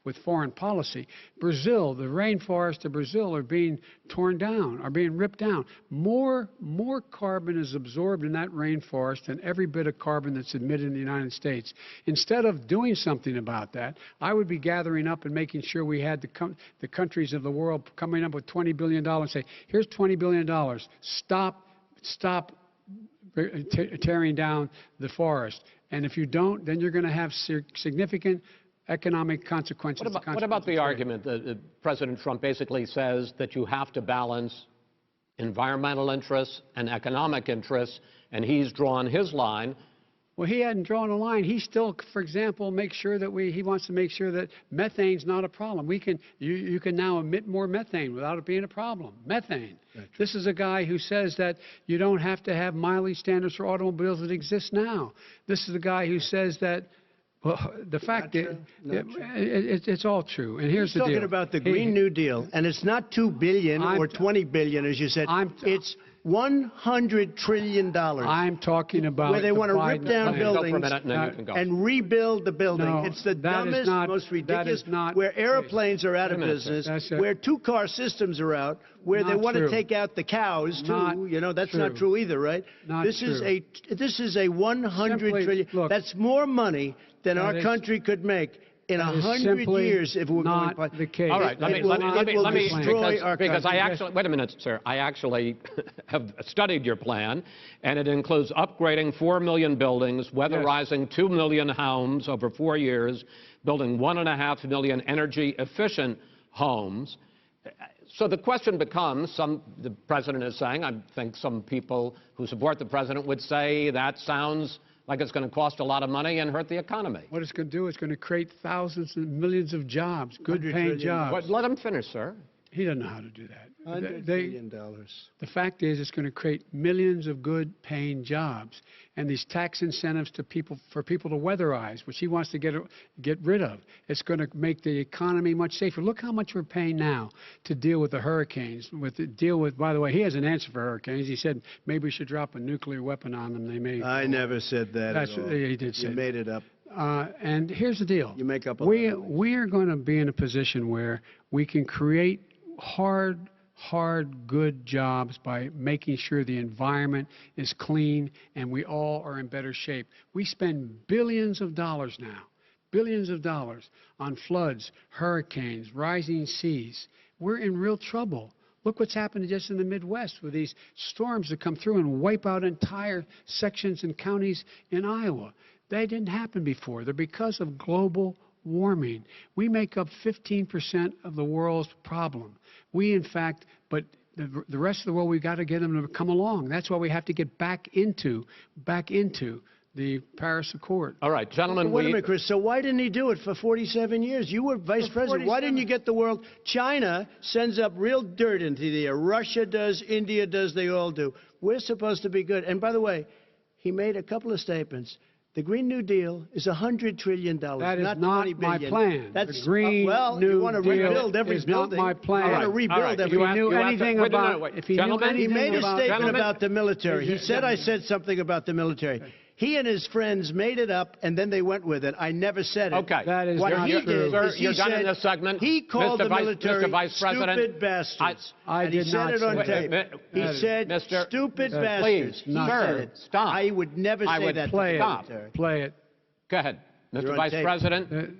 with foreign policy. Brazil, the rainforests of Brazil are being torn down, are being ripped down. More carbon is absorbed in that rainforest than every bit of carbon that's emitted in the United States. Instead of doing something about that, I would be gathering up and making sure we had the countries of the world coming up with $20 billion and say, here's $20 billion. Stop tearing down the forest. And if you don't, then you're going to have significant economic consequences. What about the argument that President Trump basically says that you have to balance environmental interests and economic interess, and he's drawn his line? Well, he hadn't drawn a line. He still, for example, makes sure that he wants to make sure that methane's not a problem. You can now emit more methane without it being a problem. Methane. This is a guy who says that you don't have to have mileage standards for automobiles that exist now. This is a guy who says that, well, the fact that it's all true. And here's the deal. He's talking about the Green New Deal, and it's not $2 billion or $20 billion, as you said. It's $100 trillion. I'm talking about where they want to rip down buildings Go for a minute and then you can go. and rebuild the building. No, it's the that is dumbest, not- most that is ridiculous, not- where airplanes are out of business, That's where two-car systems are out, where they Not want to true. take out the cows, too. Not You know, that's not true. true either, right? Not This is true. this is a $100 Simply, trillion. look, That's more money than that our is- country could make in that is 100 simply years if we're not going. the case. All right, let me destroy because I our country. actually, wait a minute, sir. I actually have studied your plan, and it includes upgrading 4 million buildings, weatherizing 2 million homes over 4 years, building 1.5 million energy-efficient homes. So the question becomes, the president is saying, I think some people who support the president would say that sounds like it's going to cost a lot of money and hurt the economy. What it's going to do is going to create thousands and millions of jobs, good-paying jobs. But let him finish, sir. He doesn't know how to do that. $100 billion. The fact is, it's going to create millions of good-paying jobs, and these tax incentives for people to weatherize, which he wants to get rid of. It's going to make the economy much safer. Look how much we're paying now to deal with the hurricanes. By the way, he has an answer for hurricanes. He said maybe we should drop a nuclear weapon on them. They may. I never said that at all. He did say. You made it up. And here's the deal. You make up a we are going to be in a position where we can create hard, good jobs by making sure the environment is clean and we all are in better shape. We spend billions of dollars now, on floods, hurricanes, rising seas. We're in real trouble. Look what's happened just in the Midwest with these storms that come through and wipe out entire sections and counties in Iowa. That didn't happen before. They're because of global warming. We make up 15% of the world's problem. We, in fact, but the rest of the world, we've got to get them to come along. That's why we have to get back into the Paris Accord. All right, gentlemen. Wait a minute, Chris. So why didn't he do it for 47 years? You were vice president. Why didn't you get the world? China sends up real dirt into the air. Russia does. India does. They all do. We're supposed to be good. And by the way, he made a couple of statements. The Green New Deal is $100 trillion. That is not not $20 my billion. plan. That's the Green New you want to Deal rebuild every is building. not my plan. You want to rebuild every. If he knew anything about, if he knew anything he made a about, statement about the military. He said I said something about the military. He and his friends made it up, and then they went with it. I never said it. Okay. That is what not he true. did Sir, is he you're done said in this segment. he called the military Mr. Vice President, stupid bastards. I and he did said not it on say tape. that. He said Mr. stupid Please, bastards. He sir, said it. stop. I would never I say would that. Play to the it. military. Play it. Go ahead. You're Mr. on Vice tape. President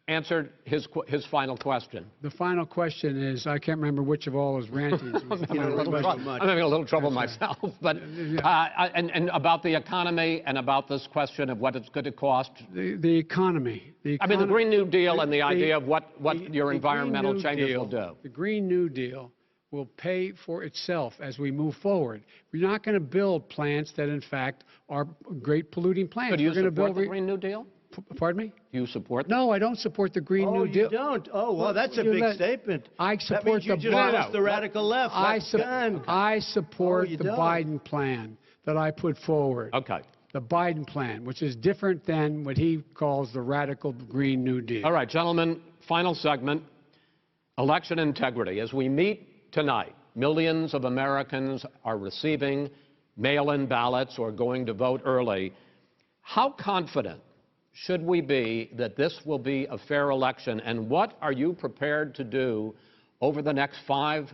answered his final question. The final question is, I can't remember which of all his rantings. I'm having a little trouble myself. But and about the economy and about this question of what it's going to cost. The economy. I mean, the Green New Deal and the idea of what your environmental changes will do. The Green New Deal will pay for itself as we move forward. We're not going to build plants that, in fact, are great polluting plants. So do you We're going to support build the Green New Deal? Pardon me? Do you support No, I don't support the Green New Deal. Oh, you don't? Oh, well, that's a big statement. I support that means you just lost the radical left. I support you the don't. Biden plan that I put forward. Okay. The Biden plan, which is different than what he calls the radical Green New Deal. All right, gentlemen, final segment, election integrity. As we meet tonight, millions of Americans are receiving mail-in ballots or going to vote early. How confident should we be that this will be a fair election, and what are you prepared to do over the next 5+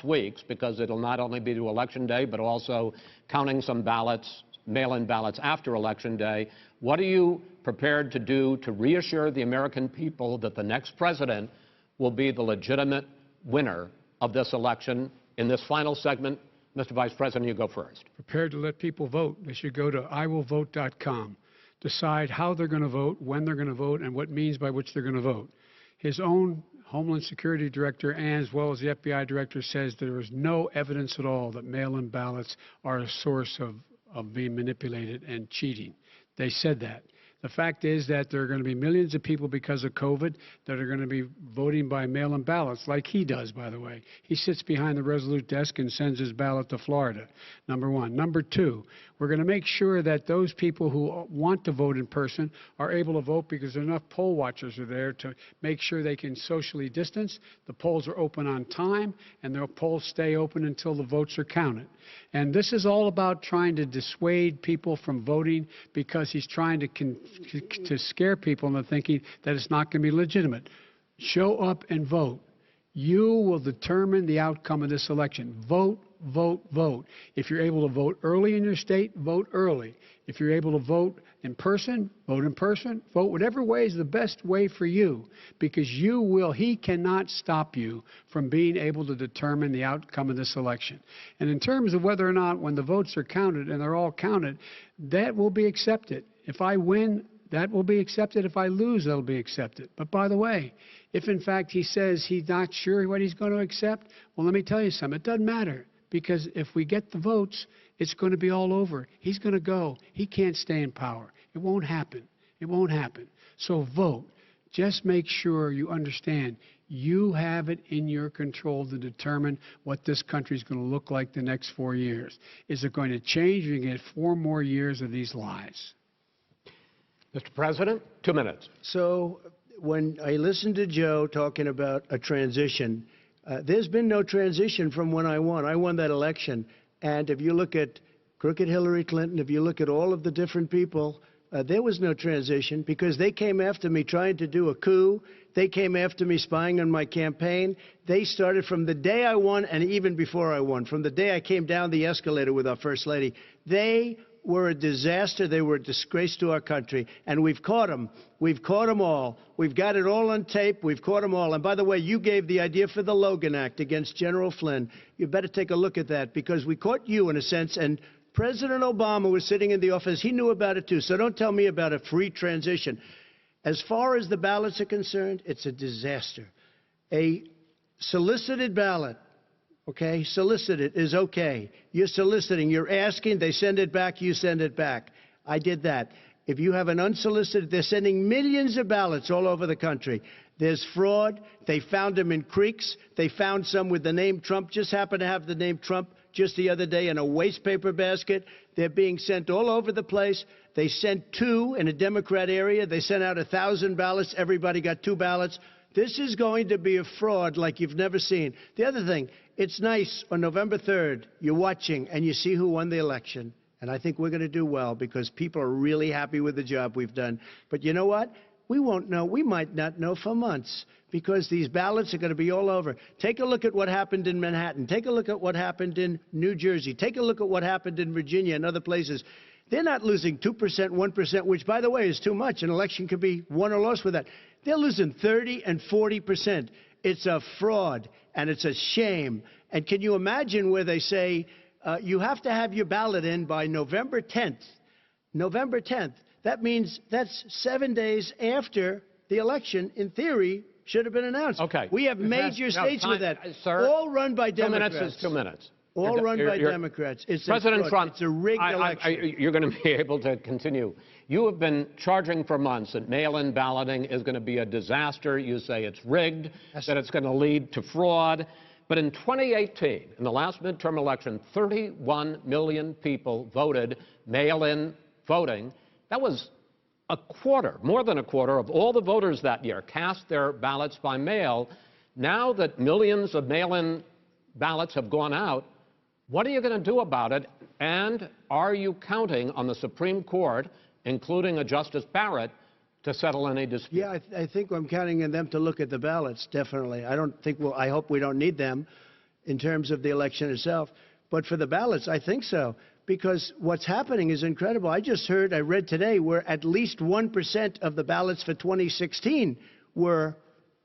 weeks, because it'll not only be to Election Day, but also counting some ballots, mail-in ballots after Election Day. What are you prepared to do to reassure the American people that the next president will be the legitimate winner of this election? In this final segment, Mr. Vice President, you go first. Prepared to let people vote. They should go to iwillvote.com. Decide how they're going to vote, when they're going to vote, and what means by which they're going to vote. His own Homeland Security Director, and as well as the FBI Director, says there is no evidence at all that mail-in ballots are a source of being manipulated and cheating. They said that. The fact is that there are going to be millions of people because of COVID that are going to be voting by mail-in ballots, like he does, by the way. He sits behind the Resolute desk and sends his ballot to Florida, number one. Number two, we're going to make sure that those people who want to vote in person are able to vote because enough poll watchers are there to make sure they can socially distance. The polls are open on time, and the polls stay open until the votes are counted. And this is all about trying to dissuade people from voting because he's trying to scare people into thinking that it's not going to be legitimate. Show up and vote. You will determine the outcome of this election. Vote, vote, vote. If you're able to vote early in your state, vote early. If you're able to vote in person, vote in person. Vote whatever way is the best way for you, because he cannot stop you from being able to determine the outcome of this election. And in terms of whether or not when the votes are counted, and they're all counted, that will be accepted. If I win, that will be accepted. If I lose, that'll be accepted. But by the way, if in fact he says he's not sure what he's going to accept, well, let me tell you something. It doesn't matter, because if we get the votes, it's going to be all over. He's going to go. He can't stay in power. It won't happen. It won't happen. So vote. Just make sure you understand you have it in your control to determine what this country is going to look like the next 4 years. Is it going to change? You're going to get 4 more years of these lies. Mr. President, 2 minutes. So when I listened to Joe talking about a transition, there's been no transition from when I won. I won that election. And if you look at crooked Hillary Clinton, if you look at all of the different people, there was no transition, because they came after me trying to do a coup. They came after me spying on my campaign. They started from the day I won, and even before I won, from the day I came down the escalator with our First Lady. They were a disaster. They were a disgrace to our country. And we've caught them. We've caught them all. We've got it all on tape. We've caught them all. And by the way, you gave the idea for the Logan Act against General Flynn. You better take a look at that, because we caught you in a sense. And President Obama was sitting in the office. He knew about it too. So don't tell me about a free transition. As far as the ballots are concerned, it's a disaster. A solicited ballot, okay, solicited is okay. You're soliciting, you're asking, they send it back, you send it back. I did that. If you have an unsolicited, they're sending millions of ballots all over the country. There's fraud. They found them in creeks. They found some with the name Trump, just happened to have the name Trump just the other day in a waste paper basket. They're being sent all over the place. They sent 2 in a Democrat area. They sent out 1,000 ballots. Everybody got 2 ballots. This is going to be a fraud like you've never seen. The other thing, it's nice on November 3rd, you're watching and you see who won the election. And I think we're going to do well, because people are really happy with the job we've done. But you know what? We won't know. We might not know for months, because these ballots are going to be all over. Take a look at what happened in Manhattan. Take a look at what happened in New Jersey. Take a look at what happened in Virginia and other places. They're not losing 2%, 1%, which, by the way, is too much. An election could be won or lost with that. They're losing 30 and 40%. It's a fraud, and it's a shame. And can you imagine where they say you have to have your ballot in by November 10th? November 10th. That means that's 7 days after the election, in theory, should have been announced. Okay. We have major states with that. Sir, all run by Democrats. 2 minutes is 2 minutes. All run by Democrats. It's President Trump, it's a rigged election. You're going to be able to continue. You have been charging for months that mail-in balloting is going to be a disaster. You say it's rigged, that it's going to lead to fraud. But in 2018, in the last midterm election, 31 million people voted mail-in voting. That was a quarter, more than a quarter, of all the voters that year cast their ballots by mail. Now that millions of mail-in ballots have gone out, what are you going to do about it? And are you counting on the Supreme Court, including a Justice Barrett, to settle any dispute? Yeah, I think I'm counting on them to look at the ballots, definitely. I hope we don't need them in terms of the election itself. But for the ballots, I think so. Because what's happening is incredible. I read today, where at least 1% of the ballots for 2016 were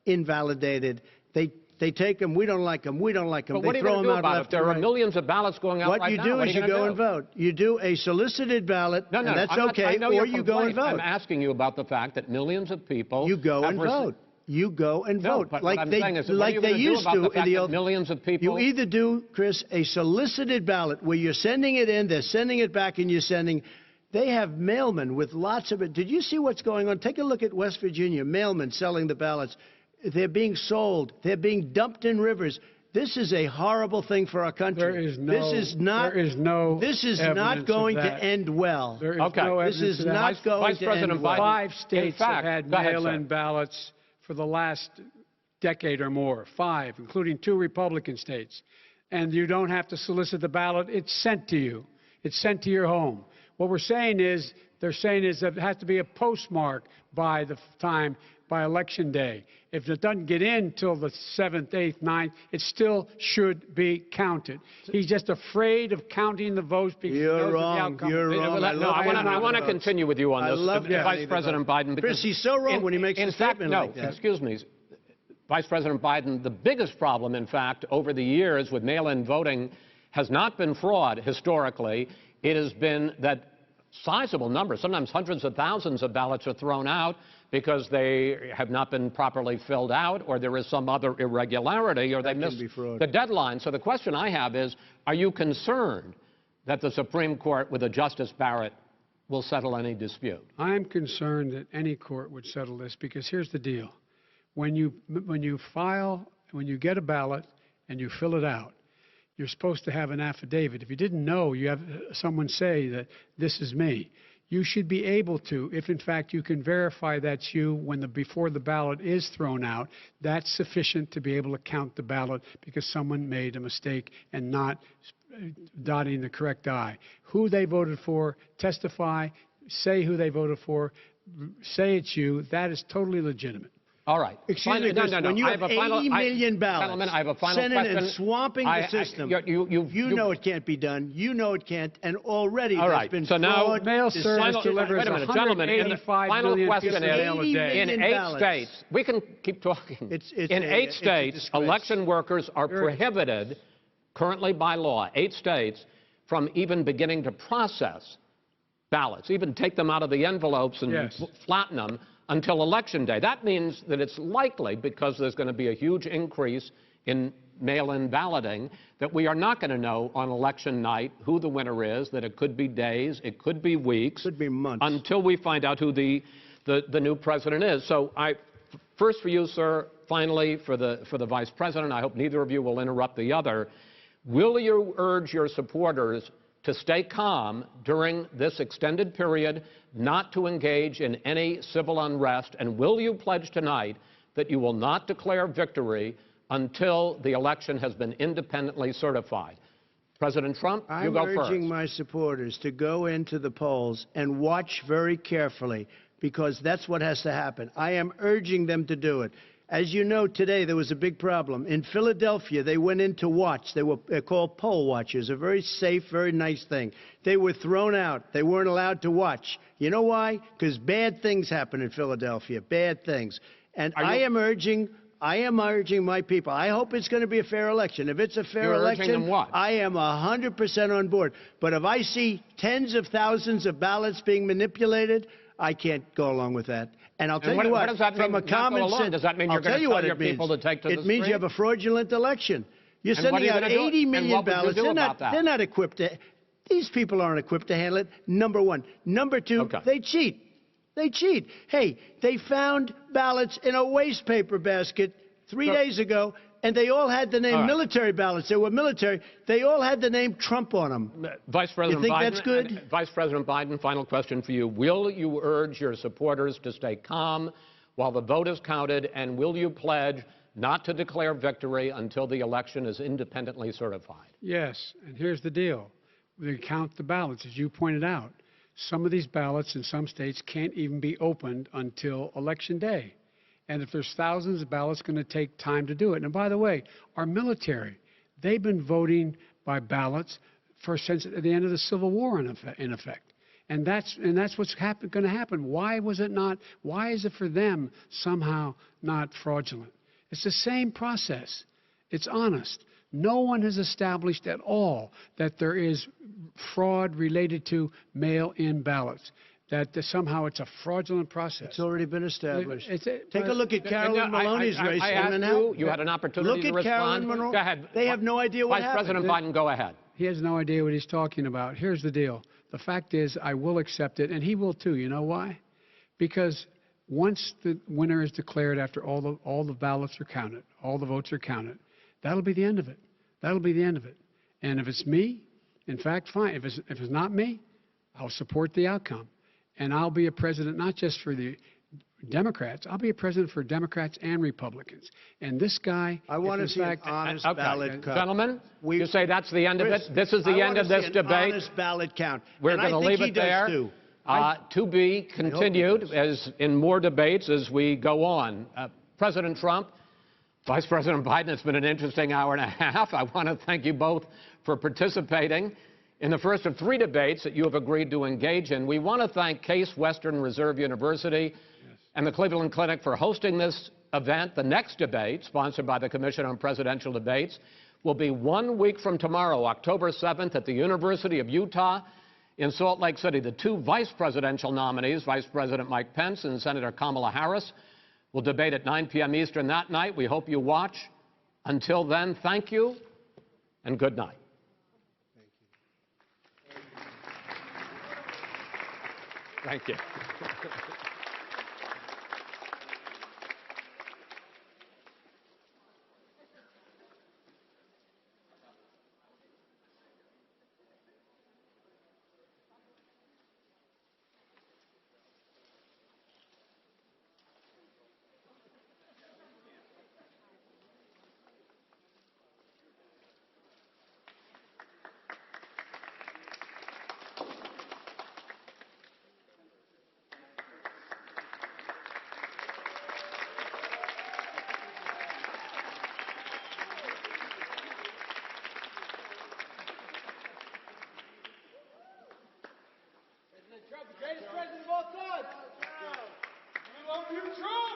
invalidated. They take them, we don't like them, we don't like them. But what are you going to do about it? There are millions of ballots going out right now. What you do is you go and vote. You do a solicited ballot, and that's okay, or you go and vote. I'm asking you about the fact that millions of people... You go and vote. You go and vote, but like they used to in the old. Millions of people. You either do, Chris, a solicited ballot where you're sending it in, they're sending it back, and you're sending. They have mailmen with lots of it. Did you see what's going on? Take a look at West Virginia, mailmen selling the ballots. They're being sold. They're being dumped in rivers. This is a horrible thing for our country. This is not going to end well. There is no evidence this is of that. not going to end well. 5 states have had mail-in ballots for the last decade or more. 5, including 2 Republican states. And you don't have to solicit the ballot. It's sent to you. It's sent to your home. What we're saying is, they're saying is that it has to be a postmark by the time, by Election Day. If it doesn't get in till the 7th, 8th, 9th, it still should be counted. He's just afraid of counting the votes because you're wrong. You're wrong. I want to continue with you on this, Vice President Biden. Because Chris, he's so wrong when he makes a statement like that. Excuse me. Vice President Biden, the biggest problem, in fact, over the years with mail-in voting has not been fraud historically. It has been that sizable numbers, sometimes hundreds of thousands of ballots are thrown out because they have not been properly filled out, or there is some other irregularity, or they missed the deadline. So the question I have is, are you concerned that the Supreme Court, with a Justice Barrett, will settle any dispute? I am concerned that any court would settle this, because here's the deal. When you get a ballot and you fill it out, you're supposed to have an affidavit. If you didn't know, you have someone say that this is me. You should be able to, if in fact you can verify that's you before the ballot is thrown out, that's sufficient to be able to count the ballot because someone made a mistake and not dotting the correct I. Who they voted for, testify, say who they voted for, say it's you. That is totally legitimate. All right. Excuse me, when you have 80 million ballots sending and swamping the system, you know it can't be done. You know it can't, and already there's been fraud. Now, mail service delivers wait a minute, gentlemen. The final question is, in 8 states, we can keep talking. In 8 states, election workers are prohibited, currently by law, 8 states, from even beginning to process ballots, even take them out of the envelopes and flatten them, until Election Day. That means that it's likely, because there's going to be a huge increase in mail-in balloting, that we are not going to know on election night who the winner is, that it could be days, it could be weeks, could be months, until we find out who the new president is. So first for you, sir, finally for the Vice President, I hope neither of you will interrupt the other. Will you urge your supporters to stay calm during this extended period, not to engage in any civil unrest, and will you pledge tonight that you will not declare victory until the election has been independently certified? President Trump, you go first. I'm urging my supporters to go into the polls and watch very carefully, because that's what has to happen. I am urging them to do it. As you know, today there was a big problem. In Philadelphia, they went in to watch. They're called poll watchers, a very safe, very nice thing. They were thrown out. They weren't allowed to watch. You know why? Because bad things happen in Philadelphia, bad things. And I am urging my people. I hope it's going to be a fair election. If it's a fair election, I am 100% on board. But if I see tens of thousands of ballots being manipulated, I can't go along with that. And I'll tell you what, from a common sense, does that mean you're going to tell your people to take to the street? It means you have a fraudulent election. You're sending out 80 million ballots. They're not equipped to. These people aren't equipped to handle it, number one. Number two, they cheat. They cheat. Hey, they found ballots in a waste paper basket 3 days ago, and they all had the name military ballots. They were military. They all had the name Trump on them. Vice President you think Biden, that's good? Vice President Biden, final question for you. Will you urge your supporters to stay calm while the vote is counted, and will you pledge not to declare victory until the election is independently certified? Yes, and here's the deal. They count the ballots, as you pointed out. Some of these ballots in some states can't even be opened until Election Day. And if there's thousands of ballots, it's going to take time to do it. And by the way, our military, they've been voting by ballots since at the end of the Civil War, in effect. And that's what's going to happen. Why is it for them somehow not fraudulent? It's the same process. It's honest. No one has established at all that there is fraud related to mail-in ballots, that somehow it's a fraudulent process. It's already been established. Take a look at Carolyn Maloney's race. You had an opportunity to respond. Look at Carolyn Maloney. Go ahead. They have no idea what happened. Vice President Biden, go ahead. He has no idea what he's talking about. Here's the deal. the fact is I will accept it, and he will too. You know why? Because once the winner is declared, after all the ballots are counted, all the votes are counted, that'll be the end of it. That'll be the end of it. And if it's me, in fact, fine. If it's not me, I'll support the outcome. And I'll be a president not just for the Democrats. I'll be a president for Democrats and Republicans. And this guy, I want to see an honest ballot count. Gentlemen, you say that's the end of it? This is the end of this debate? Honest ballot count. We're going to leave it there. To be continued as in more debates as we go on. President Trump, Vice President Biden, it's been an interesting hour and a half. I want to thank you both for participating in the first of 3 debates that you have agreed to engage in. We want to thank Case Western Reserve University and the Cleveland Clinic for hosting this event. The next debate, sponsored by the Commission on Presidential Debates, will be 1 week from tomorrow, October 7th, at the University of Utah in Salt Lake City. The 2 vice presidential nominees, Vice President Mike Pence and Senator Kamala Harris, will debate at 9 p.m. Eastern that night. We hope you watch. Until then, thank you and good night. Thank you. Trump, the greatest president of all time. We love you, Trump!